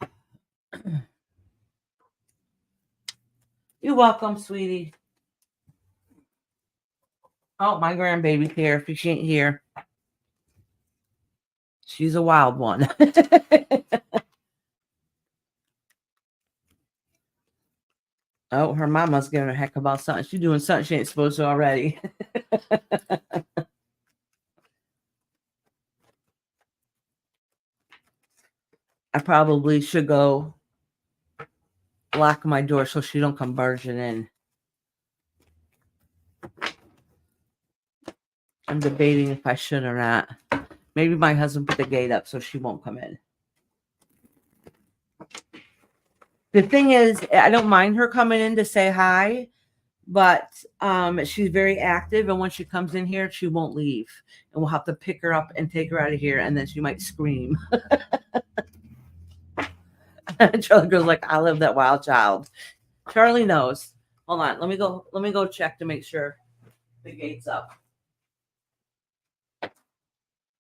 you're welcome, sweetie. Oh, my grandbaby's here. If she ain't here, she's a wild one. Oh, her mama's giving a heck about something. She's doing something she ain't supposed to already. I probably should go lock my door so she don't come barging in. I'm debating if I should or not. Maybe my husband put the gate up so she won't come in. The thing is, I don't mind her coming in to say hi, but she's very active, and when she comes in here, she won't leave, and we'll have to pick her up and take her out of here, and then she might scream. Charlie goes like, I love that wild child. Charlie knows. Hold on, let me go check to make sure the gate's up.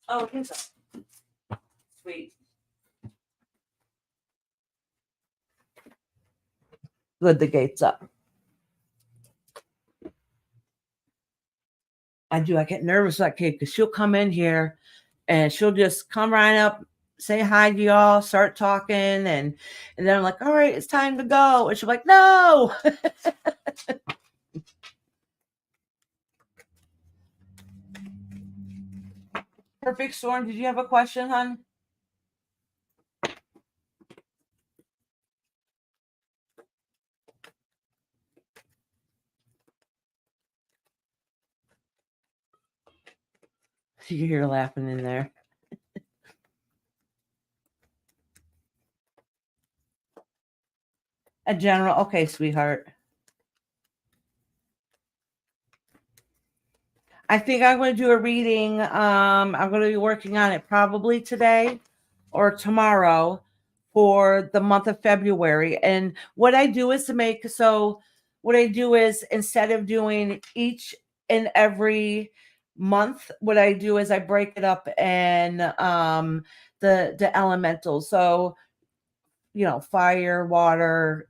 Oh, it's up. Sweet. Good, the gate's up. I get nervous like kid because she'll come in here and she'll just come right up, say hi to y'all, start talking, and then I'm like, all right, it's time to go. And she's like, no. Perfect Storm, did you have a question, hon? You hear her laughing in there. A general, okay, sweetheart. I think I'm going to do a reading. I'm going to be working on it probably today or tomorrow for the month of February. And what I do is instead of doing each and every month, what I do is I break it up in the elementals. So, fire, water,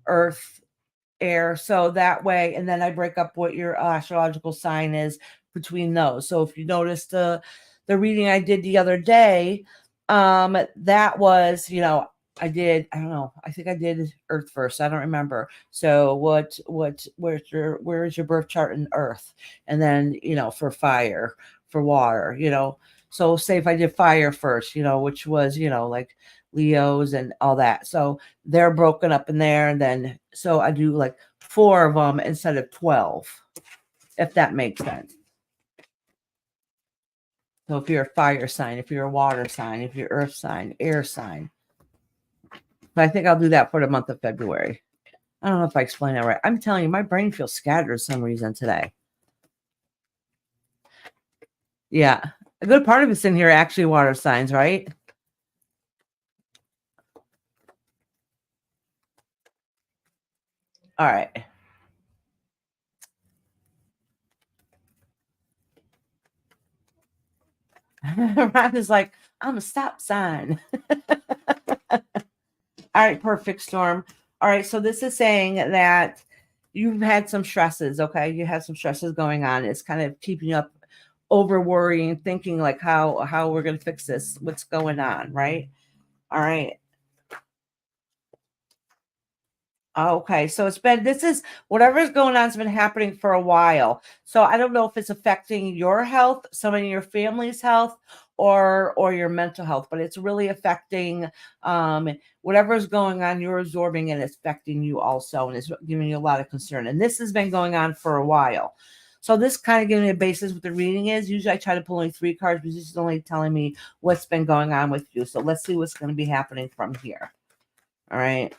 earth, air, so that way, and then I break up what your astrological sign is between those. So if you notice the reading I did the other day, that was, I think I did earth first. I don't remember. So where's your birth chart in earth? And then, for fire, for water, so say if I did fire first, which was, like Leos and all that. So they're broken up in there. And then, so I do like 4 of them instead of 12, if that makes sense. So if you're a fire sign, if you're a water sign, if you're earth sign, air sign. But I think I'll do that for the month of February. I don't know if I explained that right. I'm telling you, my brain feels scattered for some reason today. Yeah. A good part of it's in here actually water signs, right? All right. Ron is like, I'm a stop sign. All right, perfect storm. All right, so this is saying that you've had some stresses, okay? You had some stresses going on. It's kind of keeping you up, over worrying, thinking like how we're going to fix this, what's going on, right? All right. Okay, so whatever's going on has been happening for a while. So I don't know if it's affecting your health, some of your family's health, or your mental health, but it's really affecting whatever's going on. You're absorbing and it's affecting you also, and it's giving you a lot of concern. And this has been going on for a while. So this kind of giving me a basis what the reading is. Usually I try to pull only 3 cards, but this is only telling me what's been going on with you. So let's see what's going to be happening from here. All right.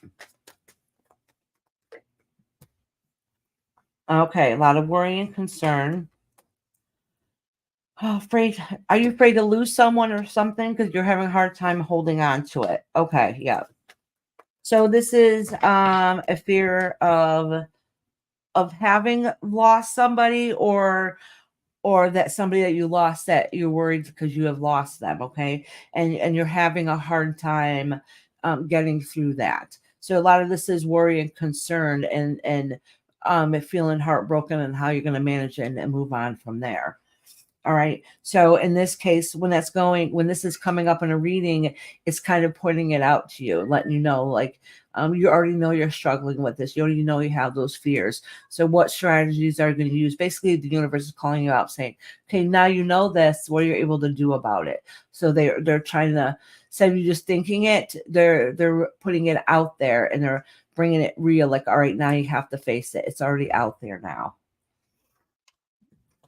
Okay, a lot of worry and concern. Oh, afraid. Are you afraid to lose someone or something? Because you're having a hard time holding on to it. Okay, yeah. So this is a fear of having lost somebody, or that somebody that you lost, that you're worried because you have lost them. Okay, and you're having a hard time getting through that. So a lot of this is worry and concern, and feeling heartbroken, and how you're going to manage it and move on from there. All right. So in this case, when this is coming up in a reading, it's kind of pointing it out to you, letting you know, like, you already know you're struggling with this. You already know you have those fears. So what strategies are you going to use? Basically, the universe is calling you out, saying, okay, now you know this, what are you able to do about it? So they're trying to, instead of you just thinking it, they're putting it out there, and they're bringing it real. Like, all right, now you have to face it. It's already out there now.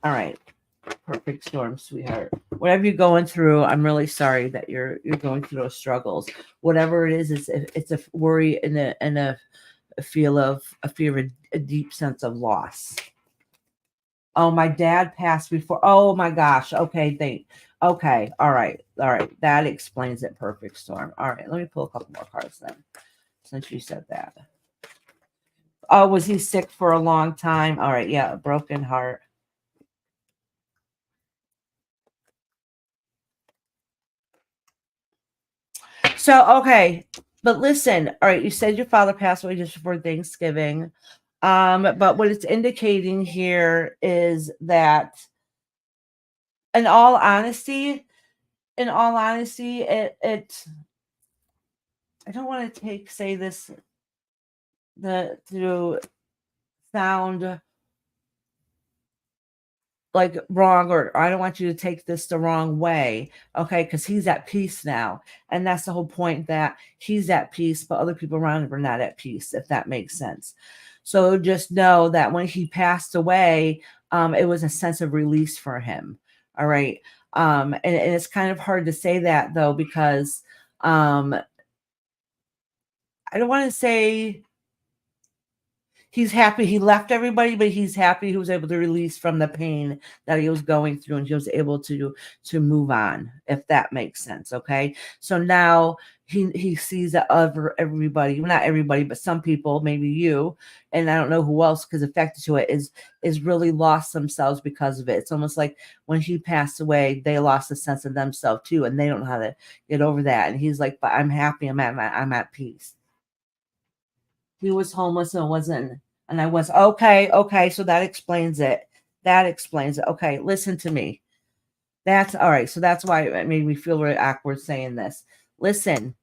All right. Perfect storm, sweetheart. Whatever you're going through, I'm really sorry that you're going through those struggles. Whatever it is, it's a worry and a fear of a deep sense of loss. Oh, my dad passed before. Oh my gosh. Okay, okay, all right. That explains it. Perfect storm. All right, let me pull a couple more cards then, since you said that. Oh, was he sick for a long time? All right, yeah, a broken heart. So, okay, but listen, all right, you said your father passed away just before Thanksgiving. But what it's indicating here is that, in all honesty, it I don't want to say this to sound like wrong, or I don't want you to take this the wrong way, okay? Because he's at peace now, and that's the whole point, that he's at peace, but other people around him are not at peace, if that makes sense. So just know that when he passed away, it was a sense of release for him. All right. And it's kind of hard to say that, though, because I don't want to say he's happy he left everybody, but he's happy he was able to release from the pain that he was going through, and he was able to move on, if that makes sense. Okay. So now he sees that everybody, well, not everybody, but some people, maybe you, and I don't know who else, because affected to it, is really lost themselves because of it. It's almost like when he passed away, they lost a sense of themselves too, and they don't know how to get over that. And he's like, but I'm happy, I'm at peace. He was homeless and wasn't, and I was okay. So that explains it. Okay, listen to me. That's all right. So that's why it made me feel really awkward saying this. Listen,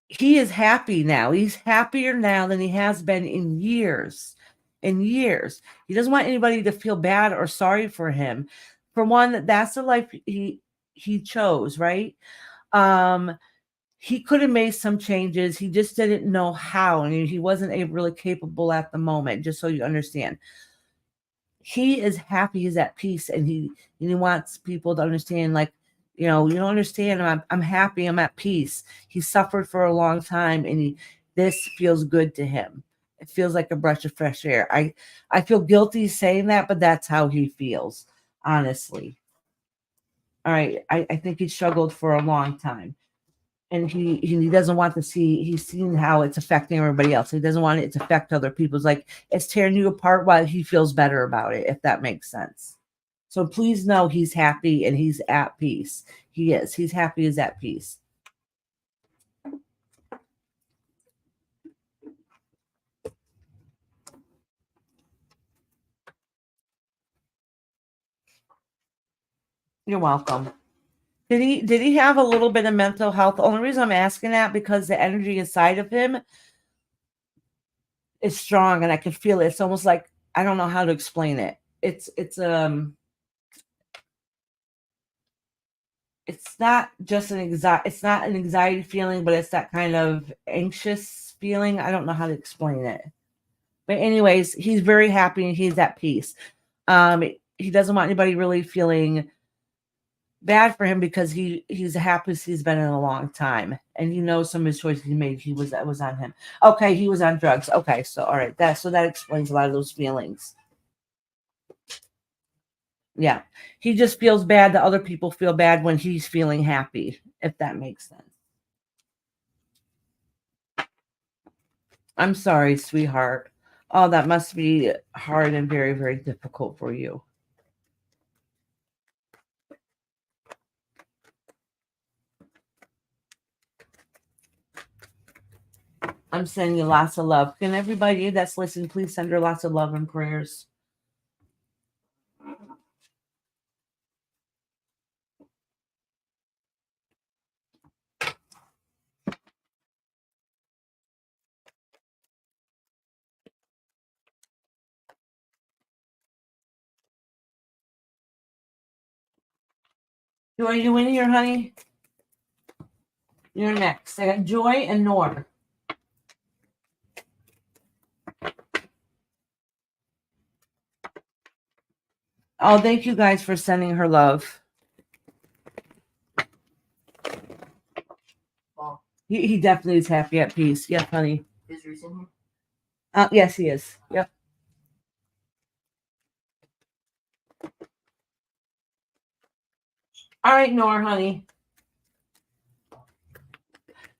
he is happy now. He's happier now than he has been in years. In years. He doesn't want anybody to feel bad or sorry for him. For one, that's the life he chose, right? He could have made some changes. He just didn't know how. And he wasn't really capable at the moment, just so you understand. He is happy, he's at peace, and he wants people to understand, like, you don't understand. I'm happy, I'm at peace. He suffered for a long time, and this feels good to him. It feels like a breath of fresh air. I feel guilty saying that, but that's how he feels, honestly. All right. I think he struggled for a long time. And he doesn't want to see, he's seen how it's affecting everybody else. He doesn't want it to affect other people. It's like it's tearing you apart while he feels better about it, if that makes sense. So please know he's happy and he's at peace. He is. He's happy, he's at peace. You're welcome. Did he have a little bit of mental health? The only reason I'm asking that, because the energy inside of him is strong, and I can feel it. It's almost like, I don't know how to explain it. It's it's not just it's not an anxiety feeling, but it's that kind of anxious feeling. I don't know how to explain it. But anyways, he's very happy and he's at peace. He doesn't want anybody really feeling bad for him because he's the happiest he's been in a long time, and he knows some of his choices he made. That was on him. Okay, he was on drugs. Okay, so all right, that explains a lot of those feelings. Yeah, he just feels bad that other people feel bad when he's feeling happy, if that makes sense. I'm sorry, sweetheart. Oh, that must be hard and very, very difficult for you. I'm sending you lots of love. Can everybody that's listening please send her lots of love and prayers? Joy, you in here, honey? You're next. I got Joy and Nor. Oh, thank you guys for sending her love. Well, he definitely is happy at peace. Yes, honey. is Reese in here? Yes, he is. Yep. All right, Nor, honey.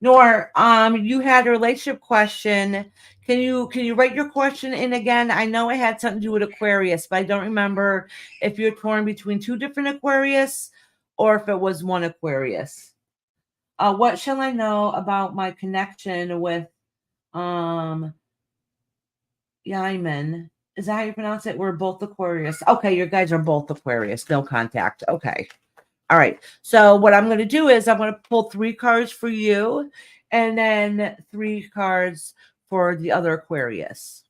Nor, you had a relationship question. Can you write your question in again? I know it had something to do with Aquarius, but I don't remember if you're torn between two different Aquarius or if it was one Aquarius. What shall I know about my connection with Yaiman? Is that how you pronounce it? We're both Aquarius. Okay, you guys are both Aquarius. No contact. Okay. All right. So what I'm going to do is I'm going to pull 3 cards for you and then 3 cards for the other Aquarius.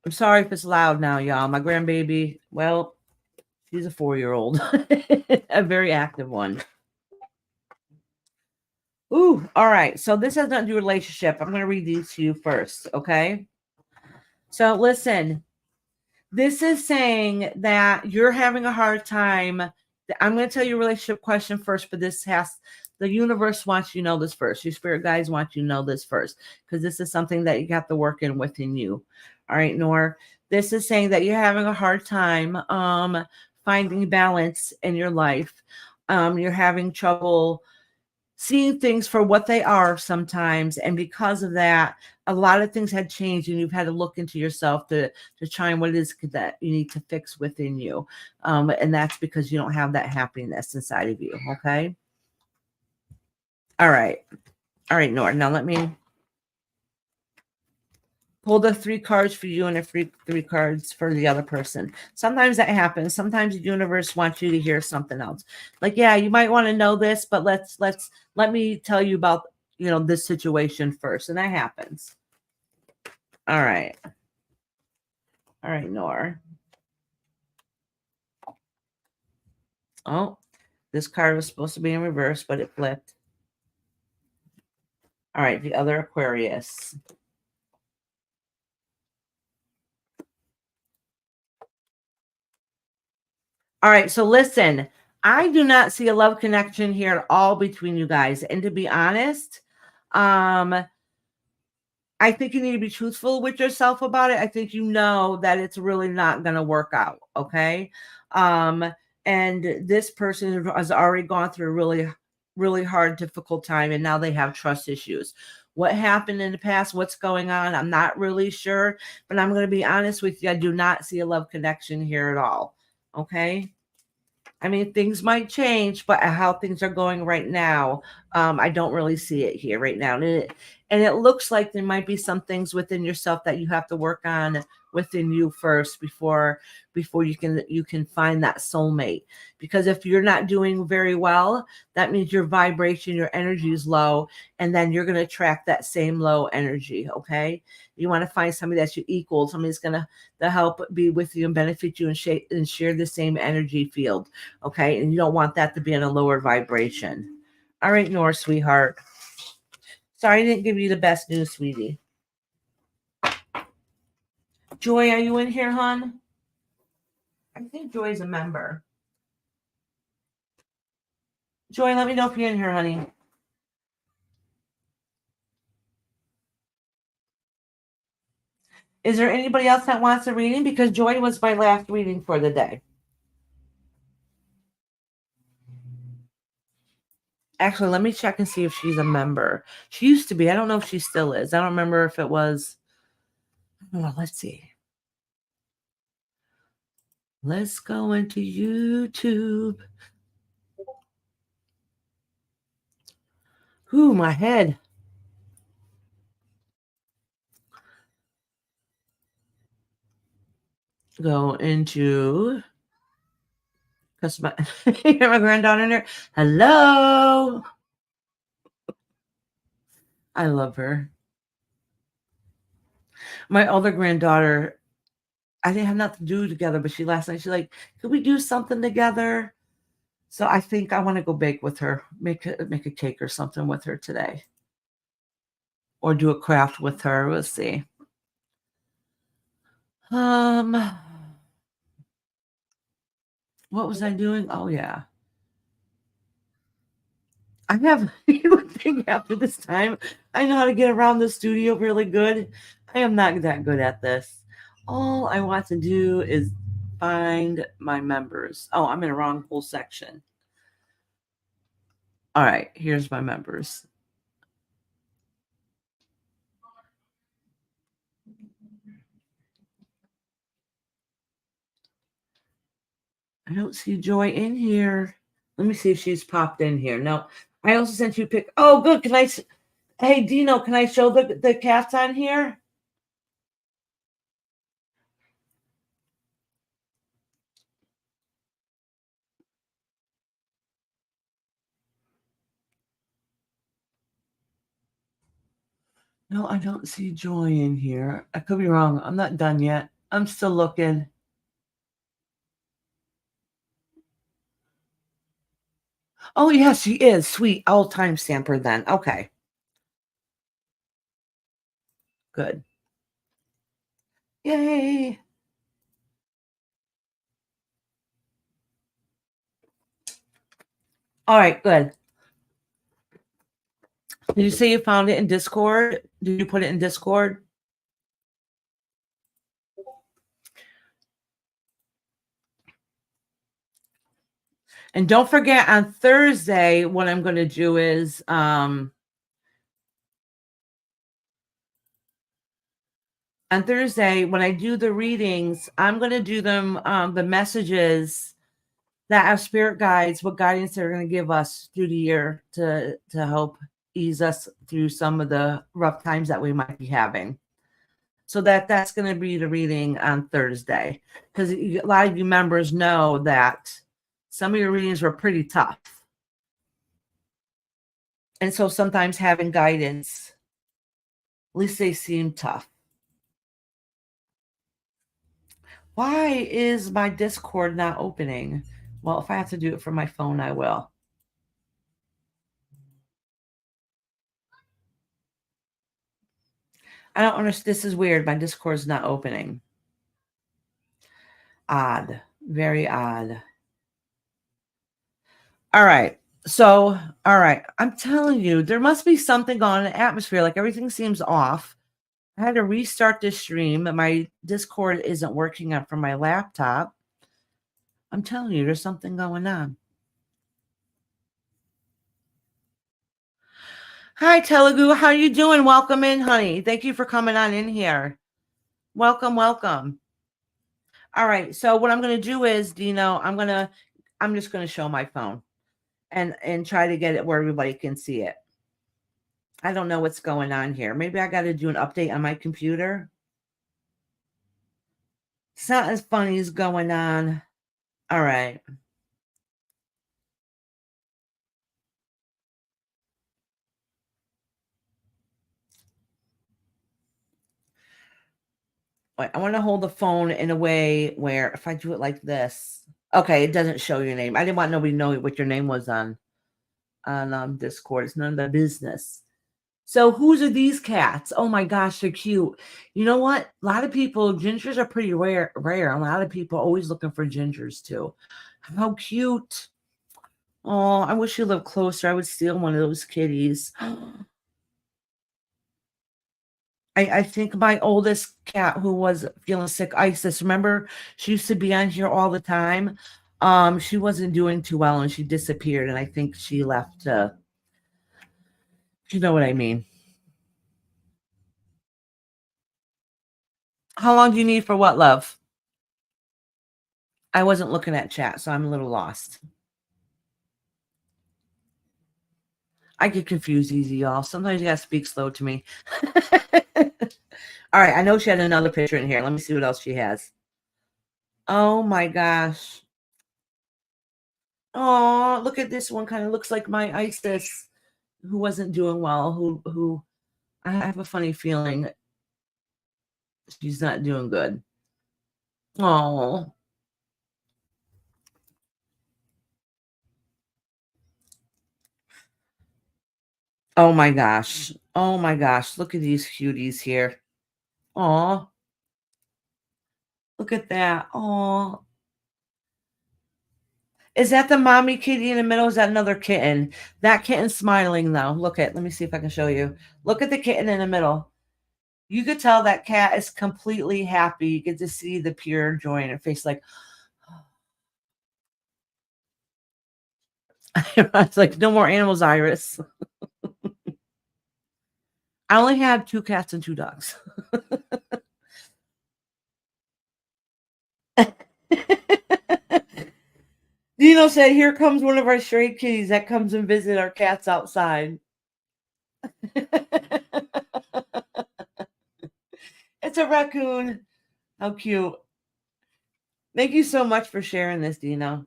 I'm sorry if it's loud now, y'all. My grandbaby, well, she's a 4-year-old, a very active one. Ooh, all right. So this has nothing to do with relationship. I'm going to read these to you first, okay? So listen. This is saying that you're having a hard time. I'm going to tell you a relationship question first, but the universe wants you to know this first. Your spirit guides want you to know this first, because this is something that you got to work in within you. All right, Nor. This is saying that you're having a hard time finding balance in your life. You're having trouble seeing things for what they are sometimes, and because of that, a lot of things had changed, and you've had to look into yourself to try and what it is that you need to fix within you, and that's because you don't have that happiness inside of you. Okay. All right, Nora. Now let me pull the 3 cards for you and the 3 cards for the other person. Sometimes that happens. Sometimes the universe wants you to hear something else. Like, yeah, you might want to know this, but let me tell you about, this situation first. And that happens. All right. All right, Nora. Oh, this card was supposed to be in reverse, but it flipped. All right, the other Aquarius. All right, so listen, I do not see a love connection here at all between you guys. And to be honest, I think you need to be truthful with yourself about it. I think you know that it's really not going to work out, okay? And this person has already gone through a really, really hard, difficult time, and now they have trust issues. What happened in the past, what's going on, I'm not really sure, but I'm going to be honest with you. I do not see a love connection here at all. Okay. I mean, things might change, but how things are going right now, I don't really see it here right now. And it looks like there might be some things within yourself that you have to work on within you first before you can find that soulmate. Because if you're not doing very well, that means your vibration, your energy is low, and then you're going to attract that same low energy. Okay, you want to find somebody that's your equal, somebody that's going to help be with you and benefit you and share the same energy field. Okay, and you don't want that to be in a lower vibration. All right, Nora, sweetheart. Sorry I didn't give you the best news, sweetie. Joy, are you in here, hon? I think Joy's a member. Joy, let me know if you're in here, honey. Is there anybody else that wants a reading? Because Joy was my last reading for the day. Actually, let me check and see if she's a member. She used to be. I don't know if she still is. I don't remember if it was. Oh, let's see. Let's go into YouTube. Ooh, my head. Go into because my you have my granddaughter in there. Hello. I love her. My other granddaughter, I didn't have nothing to do together, but last night she's like, could we do something together? So I think I want to go bake with her, make a cake or something with her today. Or do a craft with her. We'll see. What was I doing? Oh yeah. I have one thing after this time. I know how to get around the studio really good. I am not that good at this. All I want to do is find my members. Oh, I'm in the wrong whole section. All right, here's my members. I don't see Joy in here. Let me see if she's popped in here. No, I also sent you a pic. Oh, good. Hey, Dino, can I show the cats on here? No, I don't see Joy in here. I could be wrong. I'm not done yet. I'm still looking. Oh, yeah, she is. Sweet. I'll timestamp her then. Okay. Good. Yay. All right, good. Did you say you found it in Discord? Did you put it in Discord? And don't forget on Thursday, what I'm going to do is on Thursday, when I do the readings, I'm going to do them, the messages that our spirit guides, what guidance they're going to give us through the year to help ease us through some of the rough times that we might be having. So that's going to be the reading on Thursday, because a lot of you members know that some of your readings were pretty tough. And so sometimes having guidance, at least they seem tough. Why is my Discord not opening? Well, if I have to do it from my phone, I will. I don't understand. This is weird. My Discord's not opening. Odd. Very odd. All right. So, all right. I'm telling you, there must be something going on in the atmosphere. Like everything seems off. I had to restart this stream. My Discord isn't working from my laptop. I'm telling you, there's something going on. Hi, Telugu. How you doing? Welcome in, honey. Thank you for coming on in here. Welcome, welcome. All right. So what I'm going to do is, Dino, I'm just going to show my phone and try to get it where everybody can see it. I don't know what's going on here. Maybe I got to do an update on my computer. Something funny is going on. All right. Wait, I want to hold the phone in a way where if I do it like this, okay, it doesn't show your name. I didn't want nobody to know what your name was on Discord. It's none of their business. So whose are these cats? Oh my gosh, they're cute. You know what? A lot of people, gingers are pretty rare. A lot of people are always looking for gingers too. How cute. Oh, I wish you lived closer. I would steal one of those kitties. I think my oldest cat who was feeling sick, Isis, remember she used to be on here all the time. She wasn't doing too well and she disappeared, and I think she left you know what I mean. How long do you need for what, love? I wasn't looking at chat, so I'm a little lost. I get confused easy, y'all. Sometimes you gotta speak slow to me. All right, I know she had another picture in here. Let me see what else she has. Oh my gosh. Oh, look at this one. Kind of looks like my Isis, who wasn't doing well. Who I have a funny feeling she's not doing good. Oh. Oh my gosh. Oh my gosh. Look at these cuties here. Oh. Look at that. Oh. Is that the mommy kitty in the middle? Is that another kitten? That kitten's smiling though. Look at, let me see if I can show you. Look at the kitten in the middle. You could tell that cat is completely happy. You get to see the pure joy in her face, like, it's like, no more animals, Iris. I only have 2 cats and 2 dogs. Dino said, here comes one of our stray kitties that comes and visit our cats outside. It's a raccoon. How cute. Thank you so much for sharing this, Dino.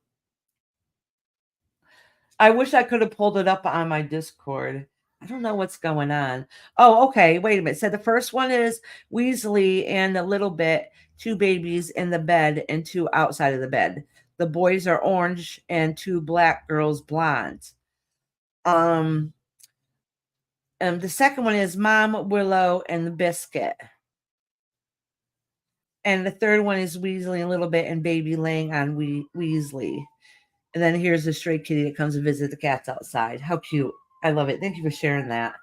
I wish I could have pulled it up on my Discord. I don't know what's going on. Oh, okay. Wait a minute. So the first one is Weasley and a little bit, 2 babies in the bed and 2 outside of the bed. The boys are orange and 2 black girls blonde. And the second one is Mom, Willow, and the Biscuit. And the third one is Weasley a little bit and baby laying on Weasley. And then here's the stray kitty that comes to visit the cats outside. How cute. I love it. Thank you for sharing that.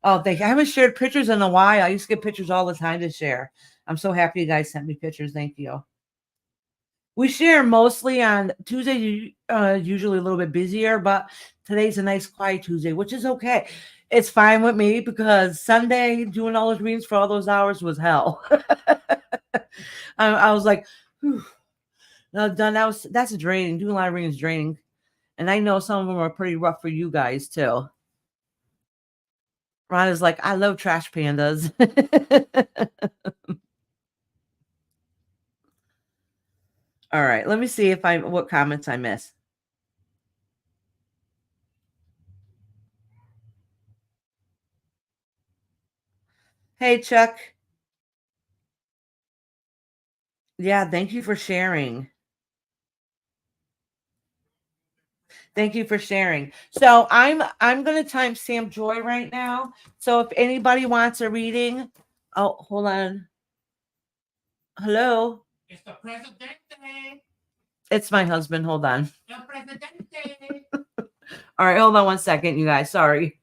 Oh, thank you. I haven't shared pictures in a while. I used to get pictures all the time to share. I'm so happy you guys sent me pictures. Thank you. We share mostly on Tuesday, usually a little bit busier, but today's a nice quiet Tuesday, which is okay. It's fine with me because Sunday doing all those readings for all those hours was hell. I was like, whew, no, done. That's draining. Doing a lot of readings is draining. And I know some of them are pretty rough for you guys too. Ron is like, I love trash pandas. All right, let me see if what comments I miss. Hey, Chuck. Yeah, thank you for sharing. Thank you for sharing. So I'm going to timestamp Joy right now. So if anybody wants a reading, oh, hold on. Hello. It's the Presidente. It's my husband. Hold on. El Presidente. All right, hold on one second, you guys. Sorry.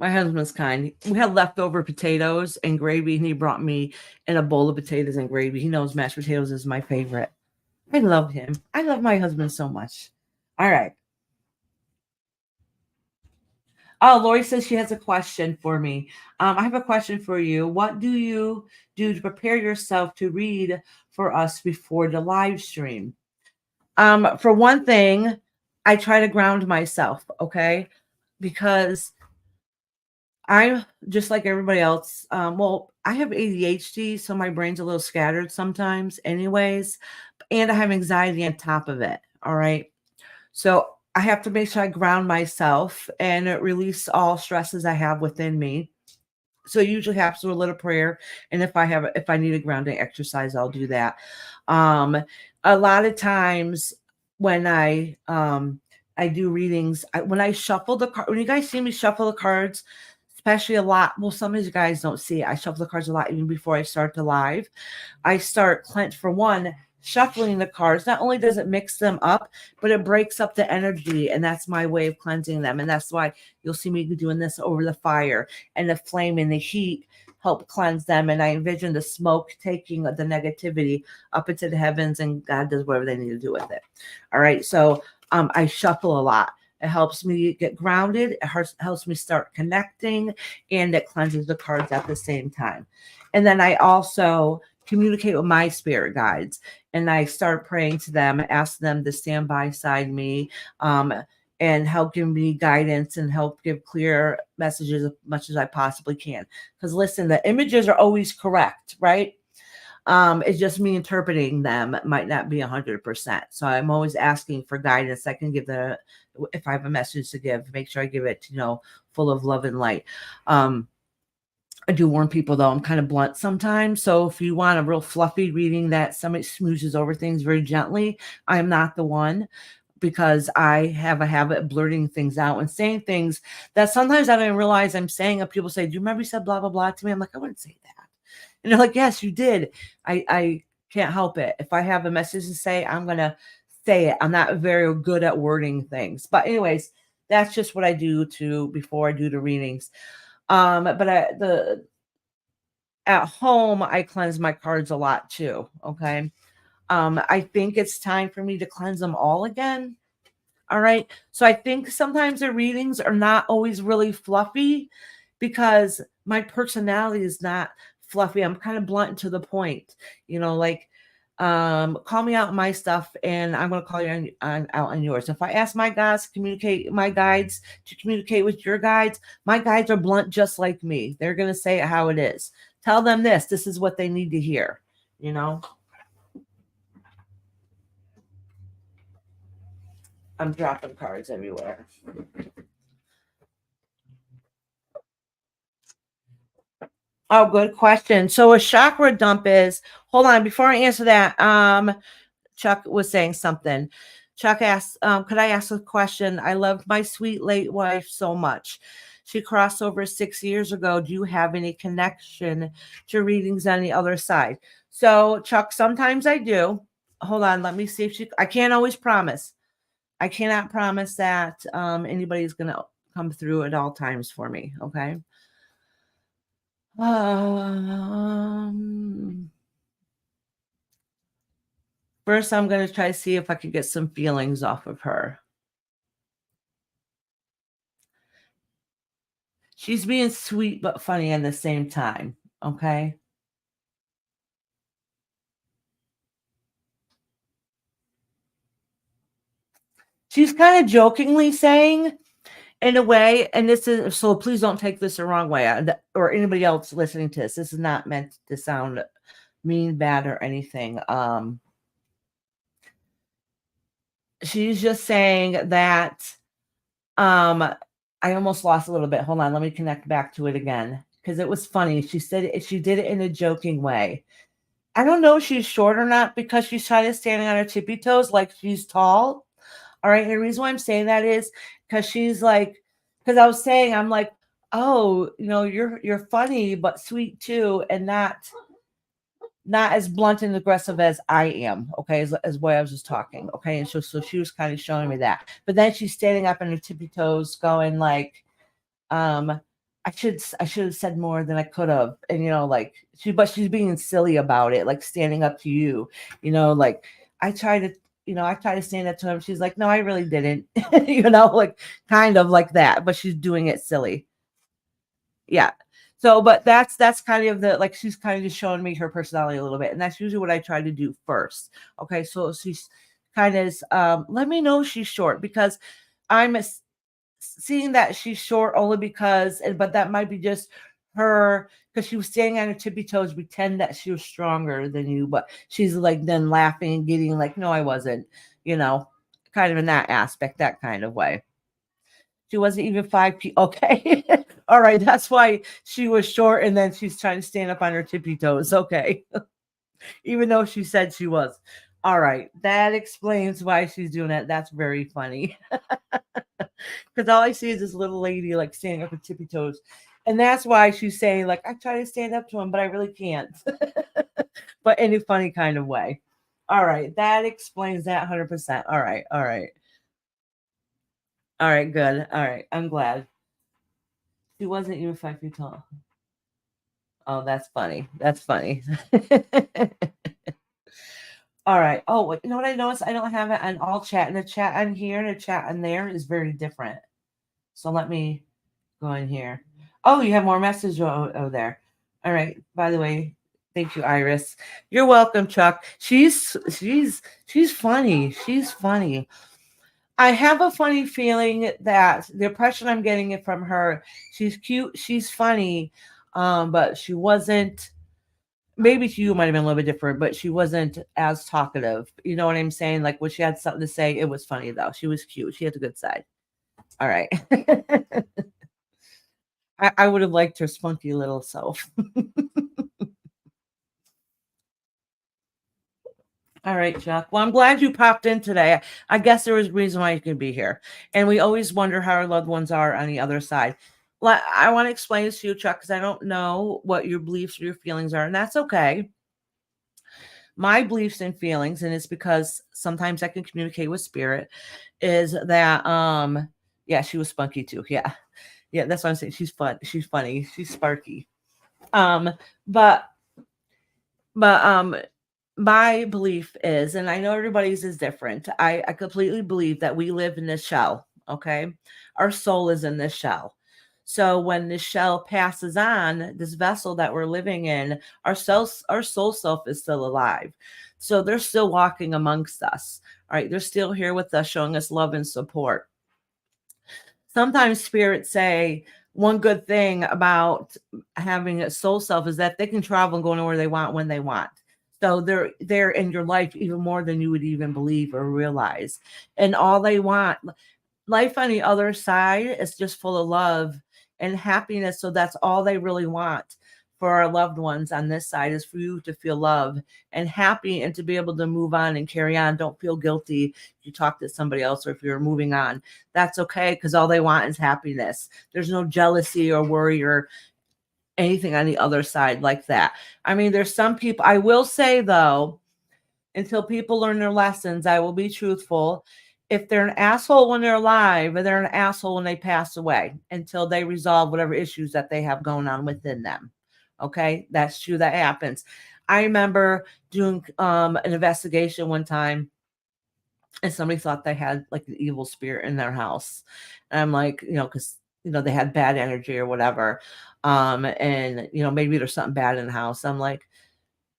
My husband's kind. We had leftover potatoes and gravy, and he brought me in a bowl of potatoes and gravy. He knows mashed potatoes is my favorite. I love him. I love my husband so much. All right. Oh, Lori says she has a question for me. I have a question for you. What do you do to prepare yourself to read for us before the live stream? For one thing, I try to ground myself, okay? Because I'm just like everybody else. Well, I have ADHD, so my brain's a little scattered sometimes, anyways, and I have anxiety on top of it. All right. So I have to make sure I ground myself and release all stresses I have within me. So usually have to do a little prayer, and if I need a grounding exercise, I'll do that. Um, a lot of times when I do readings, when I shuffle the card, when you guys see me shuffle the cards, especially a lot. Well, some of you guys don't see it. I shuffle the cards a lot even before I start the live. I start cleanse for one. Shuffling the cards, not only does it mix them up, but it breaks up the energy, and that's my way of cleansing them. And that's why you'll see me doing this over the fire, and the flame and the heat help cleanse them. And I envision the smoke taking the negativity up into the heavens, and God does whatever they need to do with it. All right. So I shuffle a lot. It helps me get grounded. It helps me start connecting, and it cleanses the cards at the same time. And then I also communicate with my spirit guides, and I start praying to them, ask them to stand beside me, and help give me guidance and help give clear messages as much as I possibly can. Because listen, the images are always correct, right? It's just me interpreting them might not be 100%. So I'm always asking for guidance. I can give if I have a message to give, make sure I give it, full of love and light. I do warn people though, I'm kind of blunt sometimes. So if you want a real fluffy reading that somebody smoozes over things very gently, I'm not the one, because I have a habit of blurting things out and saying things that sometimes I don't realize I'm saying. And people say, "Do you remember you said blah blah blah to me?" I'm like, "I wouldn't say that." And they're like, "Yes, you did." I can't help it. If I have a message to say, I'm gonna say it. I'm not very good at wording things. But anyways, that's just what I do before I do the readings. But at home, I cleanse my cards a lot too. Okay. I think it's time for me to cleanse them all again. All right. So I think sometimes the readings are not always really fluffy because my personality is not fluffy. I'm kind of blunt and to the point, like call me out on my stuff and I'm going to call you out on yours. If I ask my guides to communicate with your guides, my guides are blunt just like me. They're going to say it how it is. Tell them this is what they need to hear, I'm dropping cards everywhere. Oh, good question. So a chakra dump is, hold on, before I answer that, Chuck was saying something. Chuck asked, could I ask a question? I loved my sweet late wife so much. She crossed over 6 years ago. Do you have any connection to readings on the other side? So, Chuck, sometimes I do. Hold on, let me see if I can't always promise. I cannot promise that anybody's going to come through at all times for me. Okay. First, I'm going to try to see if I can get some feelings off of her. She's being sweet but funny at the same time. Okay. She's kind of jokingly saying, in a way, and this is so please don't take this the wrong way, or anybody else listening to this. This is not meant to sound mean, bad, or anything. She's just saying that I almost lost a little bit. Hold on, let me connect back to it again because it was funny. She said she did it in a joking way. I don't know if she's short or not because she's kind of standing on her tippy toes like she's tall. All right. And the reason why I'm saying that is because because I was saying, I'm like, oh, you're funny but sweet too, and not as blunt and aggressive as I am. Okay, as what I was just talking. Okay, and so she was kind of showing me that, but then she's standing up on her tippy toes, going like, I should have said more than I could have, and but she's being silly about it, like standing up to you, like I try to, I try to stand up to him. She's like, no, I really didn't, like kind of like that, but she's doing it silly. Yeah. So, but that's kind of the, like, she's kind of just showing me her personality a little bit. And that's usually what I try to do first. Okay. So she's kind of, let me know she's short, because I'm seeing that she's short only because, but that might be just her, because she was standing on her tippy toes, pretend that she was stronger than you, but she's like then laughing and getting like, no, I wasn't, kind of in that aspect, that kind of way. She wasn't even 5 feet. Okay. All right. That's why she was short. And then she's trying to stand up on her tippy toes. Okay. Even though she said she was. All right. That explains why she's doing that. That's very funny. Because all I see is this little lady like standing up her tippy toes. And that's why she's saying, like, I try to stand up to him, but I really can't. But in a funny kind of way. All right. That explains that 100%. All right. All right. All right. Good. All right. I'm glad. She wasn't even 5 feet tall. Oh, that's funny. That's funny. All right. Oh, you know what I noticed? I don't have it on all chat. And the chat on here and the chat on there is very different. So let me go in here. Oh, you have more messages over there. All right. By the way, thank you, Iris. You're welcome, Chuck. She's funny. She's funny. I have a funny feeling that the impression I'm getting it from her, she's cute, she's funny, but she wasn't, maybe to you might have been a little bit different, but she wasn't as talkative. You know what I'm saying? Like when she had something to say, it was funny though. She was cute. She had a good side. All right. I would have liked her spunky little self. All right, Chuck. Well, I'm glad you popped in today. I guess there was a reason why you could be here. And we always wonder how our loved ones are on the other side. I want to explain this to you, Chuck, because I don't know what your beliefs or your feelings are, and that's okay. My beliefs and feelings, and it's because sometimes I can communicate with spirit, is that yeah, she was spunky too. Yeah. Yeah, that's what I'm saying. She's fun. She's funny. She's sparky. Um, but my belief is, and I know everybody's is different. I completely believe that we live in this shell. Okay. Our soul is in this shell. So when this shell passes on, this vessel that we're living in, our soul self is still alive. So they're still walking amongst us. All right. They're still here with us, showing us love and support. Sometimes spirits say one good thing about having a soul self is that they can travel and go anywhere they want when they want. So they're in your life even more than you would even believe or realize. And all they want, life on the other side is just full of love and happiness. So that's all they really want for our loved ones on this side, is for you to feel love and happy and to be able to move on and carry on. Don't feel guilty if you talk to somebody else or if you're moving on. That's okay, because all they want is happiness. There's no jealousy or worry or anything on the other side like that. I mean, there's some people, I will say though, until people learn their lessons, I will be truthful. If they're an asshole when they're alive, they're an asshole when they pass away, until they resolve whatever issues that they have going on within them. Okay, that's true. That happens. I remember doing an investigation one time, and somebody thought they had like an evil spirit in their house. And I'm like, because they had bad energy or whatever. And maybe there's something bad in the house. I'm like,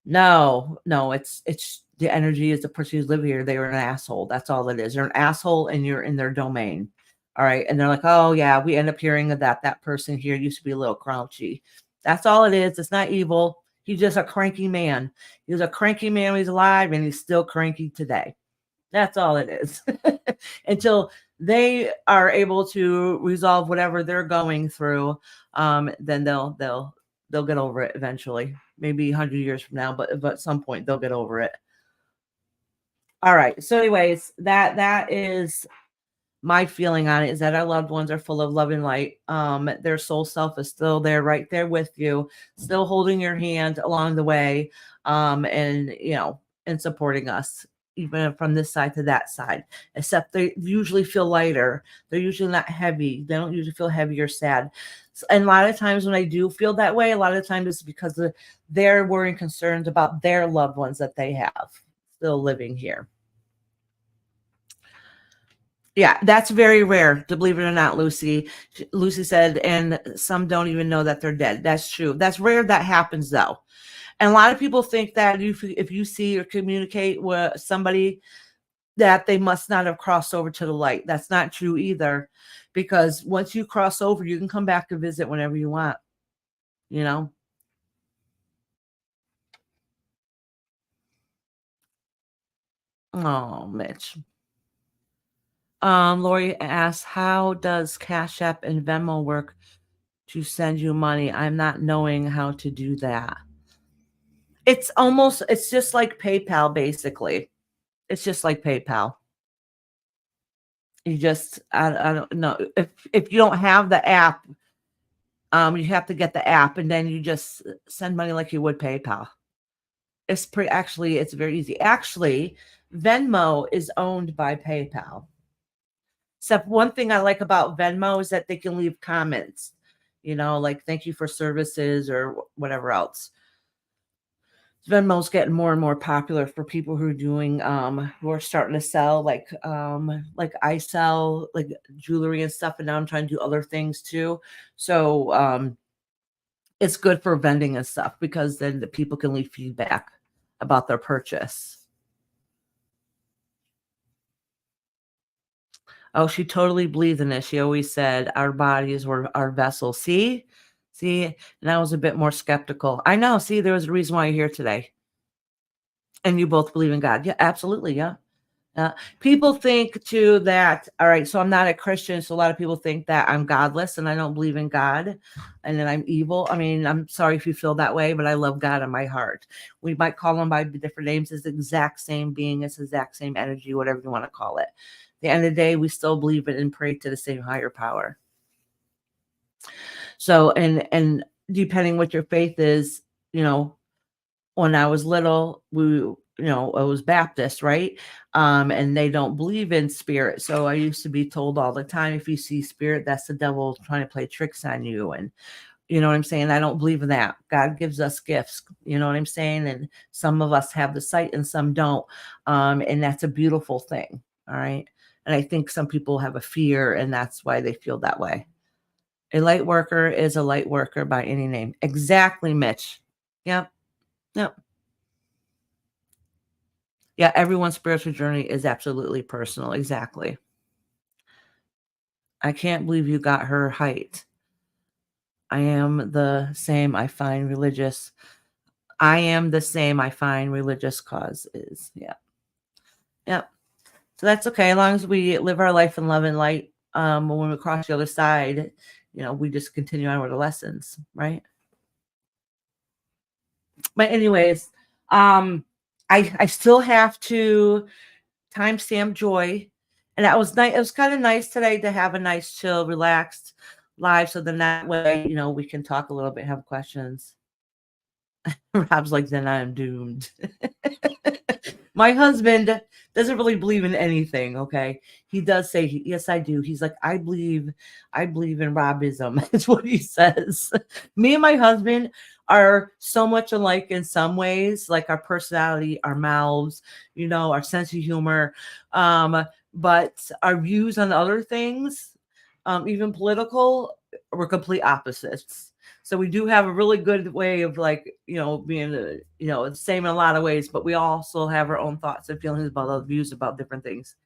no, it's the energy is the person who's living here. They were an asshole. That's all it is. They're an asshole and you're in their domain. All right. And they're like, oh yeah, we end up hearing that person here used to be a little crouchy. That's all it is. It's not evil. He's just a cranky man. He was a cranky man when he's alive, and he's still cranky today. That's all it is. Until they are able to resolve whatever they're going through, then they'll get over it eventually. Maybe 100 years from now, but at some point they'll get over it. All right. So, anyways, that is my feeling on it, is that our loved ones are full of love and light. Their soul self is still there, right there with you, still holding your hand along the way, and supporting us, even from this side to that side. Except they usually feel lighter. They're usually not heavy. They don't usually feel heavy or sad. And a lot of times when I do feel that way, a lot of times it's because they're worrying, concerned about their loved ones that they have still living here. Yeah, that's very rare, to believe it or not, Lucy. Lucy said, and some don't even know that they're dead. That's true. That's rare that happens, though. And a lot of people think that if you see or communicate with somebody, that they must not have crossed over to the light. That's not true either, because once you cross over, you can come back to visit whenever you want, you know? Oh, Mitch. Lori asks, how does Cash App and Venmo work to send you money? I'm not knowing how to do that. It's just like PayPal, basically. It's just like PayPal. You just, I don't know. If you don't have the app, you have to get the app and then you just send money like you would PayPal. It's very easy. Actually, Venmo is owned by PayPal. Except one thing I like about Venmo is that they can leave comments, like thank you for services or whatever else. Venmo's getting more and more popular for people who are doing who are starting to sell like I sell like jewelry and stuff, and now I'm trying to do other things too. So it's good for vending and stuff because then the people can leave feedback about their purchase. Oh, she totally believes in it. She always said our bodies were our vessels. See, and I was a bit more skeptical. I know. See, there was a reason why you're here today. And you both believe in God. Yeah, absolutely. Yeah. People think too that, all right, so I'm not a Christian. So a lot of people think that I'm godless and I don't believe in God and that I'm evil. I mean, I'm sorry if you feel that way, but I love God in my heart. We might call him by different names. It's the exact same being. It's the exact same energy, whatever you want to call it. At the end of the day, we still believe in and pray to the same higher power. So, and depending what your faith is, when I was little, I was Baptist, right? And they don't believe in spirit. So I used to be told all the time, if you see spirit, that's the devil trying to play tricks on you. And you know what I'm saying? I don't believe in that. God gives us gifts, you know what I'm saying? And some of us have the sight and some don't. And that's a beautiful thing. All right. And I think some people have a fear and that's why they feel that way. A light worker is a light worker by any name. Exactly, Mitch. Yep. Yep. Yeah, everyone's spiritual journey is absolutely personal. Exactly. I can't believe you got her height. I am the same. I find religious. I am the same. I find religious cause is. Yeah. Yep. So that's okay. As long as we live our life in love and light, when we cross the other side, we just continue on with the lessons, right? But anyways, I still have to timestamp joy. And that was nice. It was kind of nice today to have a nice, chill, relaxed live. So then that way, we can talk a little bit, have questions. Rob's like, then I'm doomed. My husband doesn't really believe in anything. Okay. He does say, yes, I do. He's like, I believe in Robism. That's what he says. Me and my husband are so much alike in some ways, like our personality, our mouths, our sense of humor. But our views on other things, even political, were complete opposites. So we do have a really good way of being, the same in a lot of ways, but we also have our own thoughts and feelings about other views about different things.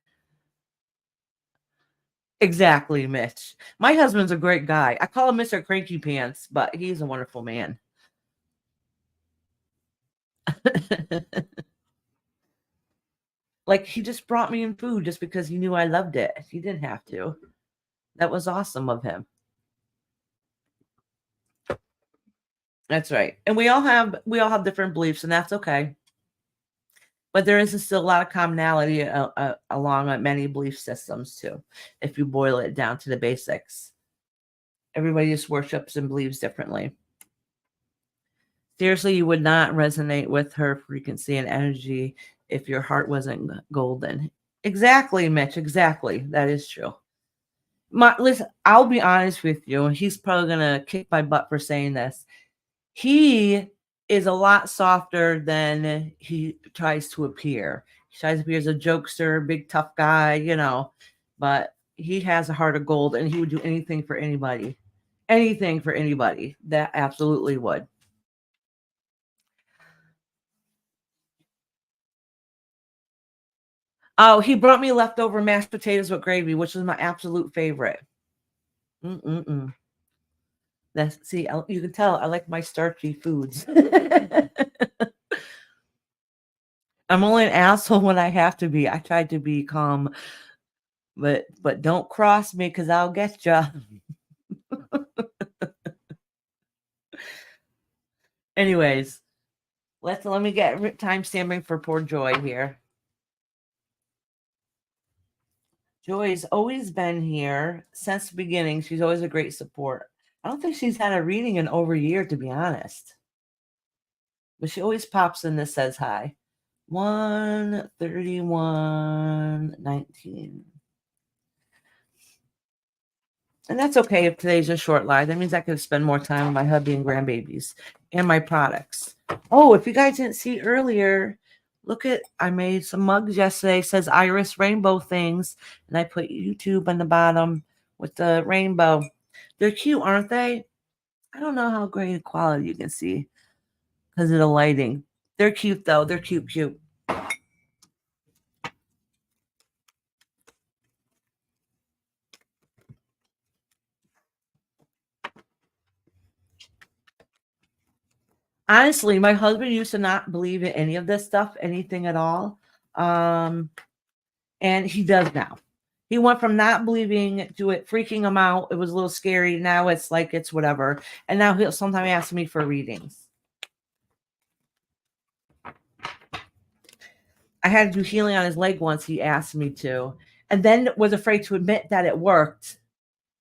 Exactly, Mitch. My husband's a great guy. I call him Mr. Cranky Pants, but he's a wonderful man. Like he just brought me in food just because he knew I loved it. He didn't have to. That was awesome of him. That's right. And we all have different beliefs, and that's okay. But there is still a lot of commonality along many belief systems too, if you boil it down to the basics. Everybody just worships and believes differently. Seriously, you would not resonate with her frequency and energy if your heart wasn't golden. Exactly, Mitch. Exactly. That is true. Listen, I'll be honest with you, and he's probably going to kick my butt for saying this. He is a lot softer than he tries to appear. He tries to appear as a jokester, big tough guy, but he has a heart of gold and he would do anything for anybody. Anything for anybody. That absolutely would. Oh, he brought me leftover mashed potatoes with gravy, which is my absolute favorite. Mm-mm-mm. See, you can tell I like my starchy foods. I'm only an asshole when I have to be. I try to be calm, but don't cross me because I'll get you. Anyways, let me get time stamping for poor Joy here. Joy's always been here since the beginning. She's always a great support. I don't think she's had a reading in over a year, to be honest. But she always pops in and says hi. 131:19. And that's okay if today's a short live. That means I can spend more time with my hubby and grandbabies and my products. Oh, if you guys didn't see earlier, look at, I made some mugs yesterday. It says Iris Rainbow Things. And I put YouTube on the bottom with the rainbow. They're cute, aren't they? I don't know how great a quality you can see because of the lighting. They're cute, though. They're cute. Honestly, my husband used to not believe in any of this stuff, anything at all. And he does now. He went from not believing to it freaking him out. It was a little scary. Now it's like it's whatever. And now he'll sometimes ask me for readings. I had to do healing on his leg once. He asked me to, and then was afraid to admit that it worked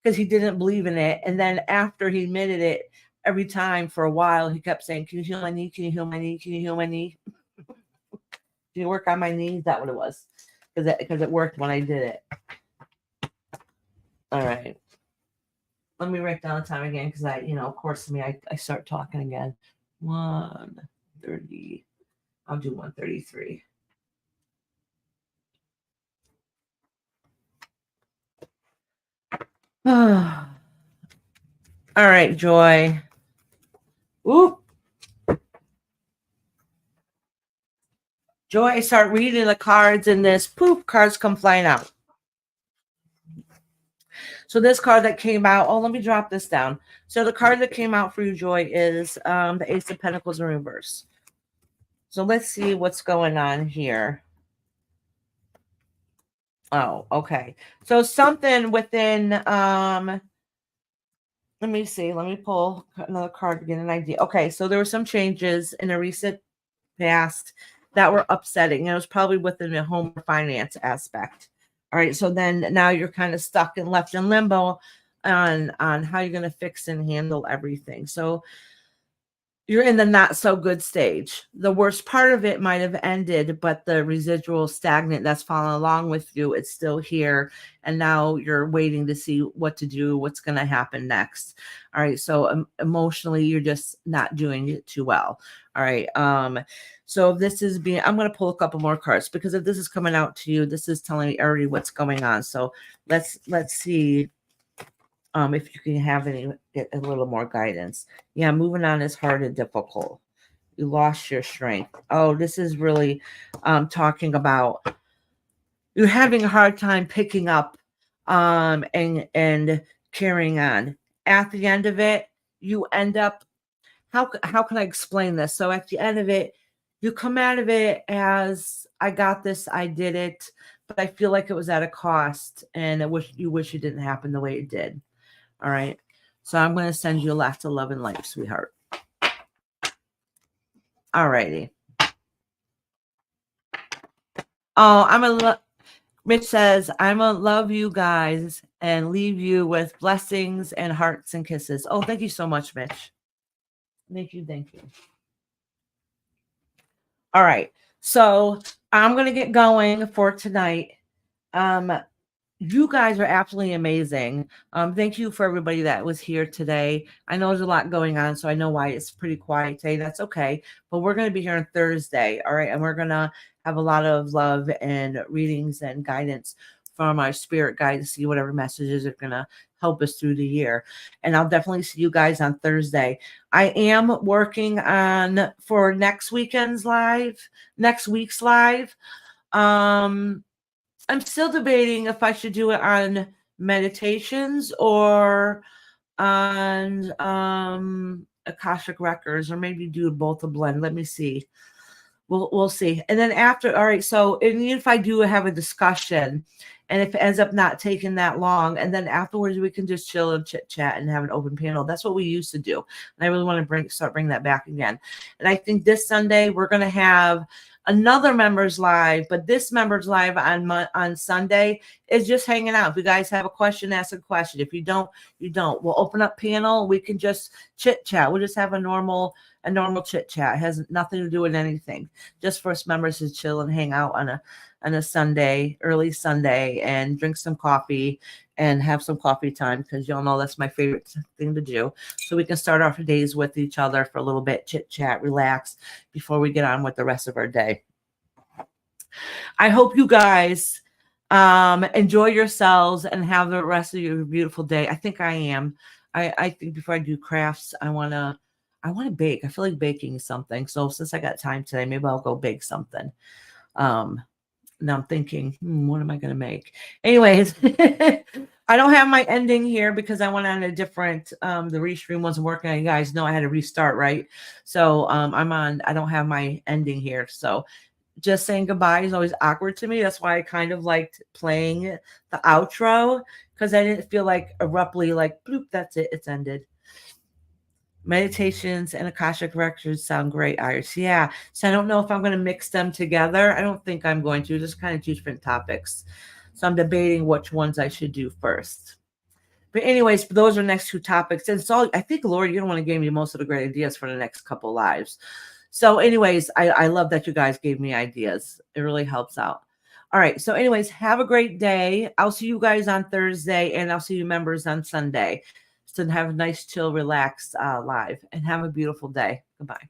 because he didn't believe in it. And then after he admitted it, every time for a while, he kept saying, "Can you heal my knee? Can you heal my knee? Can you heal my knee? Can you work on my knee?" Is that what it was? Because it worked when I did it. All right. Let me write down the time again because of course, I start talking again. 1:30. I'll do 1:33. All right, Joy. Oop. Joy, start reading the cards and this poof, cards come flying out. So this card that came out, let me drop this down. So the card that came out for you, Joy, is the Ace of Pentacles in reverse. So let's see what's going on here. Oh, okay. So something within, let me see. Let me pull another card to get an idea. Okay, so there were some changes in a recent past that were upsetting. It was probably within the home finance aspect. All right, so then now you're kind of stuck and left in limbo on how you're going to fix and handle everything. So you're in the not so good stage. The worst part of it might have ended, but the residual stagnant that's following along with you, it's still here. And now you're waiting to see what to do, what's going to happen next. All right. So emotionally, you're just not doing it too well. All right. So this is I'm going to pull a couple more cards because if this is coming out to you, this is telling me already what's going on. So let's see. If you can have get a little more guidance. Yeah, moving on is hard and difficult. You lost your strength. Oh, this is really talking about you're having a hard time picking up and carrying on. At the end of it, you end up, how can I explain this? So at the end of it, you come out of it as, I got this, I did it, but I feel like it was at a cost and you wish it didn't happen the way it did. All right. So I'm going to send you lots of love and light, sweetheart. All righty. Oh, Mitch says, I'm going to love you guys and leave you with blessings and hearts and kisses. Oh, thank you so much, Mitch. Thank you. All right. So I'm going to get going for tonight. You guys are absolutely amazing. Thank you for everybody that was here today. I know there's a lot going on, so I know why it's pretty quiet today. That's okay. But we're going to be here on Thursday, all right? And we're going to have a lot of love and readings and guidance from our spirit guide to see whatever messages are going to help us through the year. And I'll definitely see you guys on Thursday. I am working on for next week's live. I'm still debating if I should do it on meditations or on Akashic records, or maybe do both a blend. Let me see. We'll see. And then after, all right, so and even if I do have a discussion and if it ends up not taking that long, and then afterwards we can just chill and chit chat and have an open panel. That's what we used to do. And I really want to start bringing that back again. And I think this Sunday we're going to have another members live, but this members live on Sunday is just hanging out. If you guys have a question, ask a question. If you don't, you don't. We'll open up panel. We can just chit chat. We'll just have a normal chit chat. It has nothing to do with anything. Just for us members to chill and hang out on a Sunday, early Sunday, and drink some coffee and have some coffee time, because y'all know that's my favorite thing to do. So we can start our days with each other for a little bit, chit chat, relax before we get on with the rest of our day. I hope you guys enjoy yourselves and have the rest of your beautiful day. I think I am. I think before I do crafts, I want to bake. I feel like baking something. So since I got time today, maybe I'll go bake something. Now I'm thinking, what am I going to make? Anyways, I don't have my ending here because I went on a different, the restream wasn't working. You guys know I had to restart, right? So I don't have my ending here. So just saying goodbye is always awkward to me. That's why I kind of liked playing the outro, because I didn't feel like abruptly like, bloop, that's it. It's ended. Meditations and Akashic records sound great, Iris. Yeah. So I don't know if I'm going to mix them together. I don't think I'm going to. Just kind of two different topics. So I'm debating which ones I should do first. But anyways, those are next two topics. And so I think, Lord, you're the one who gave me most of the great ideas for the next couple lives. So anyways, I love that you guys gave me ideas. It really helps out. All right. So anyways, have a great day. I'll see you guys on Thursday, and I'll see you members on Sunday. So have a nice, chill, relaxed live, and have a beautiful day. Goodbye.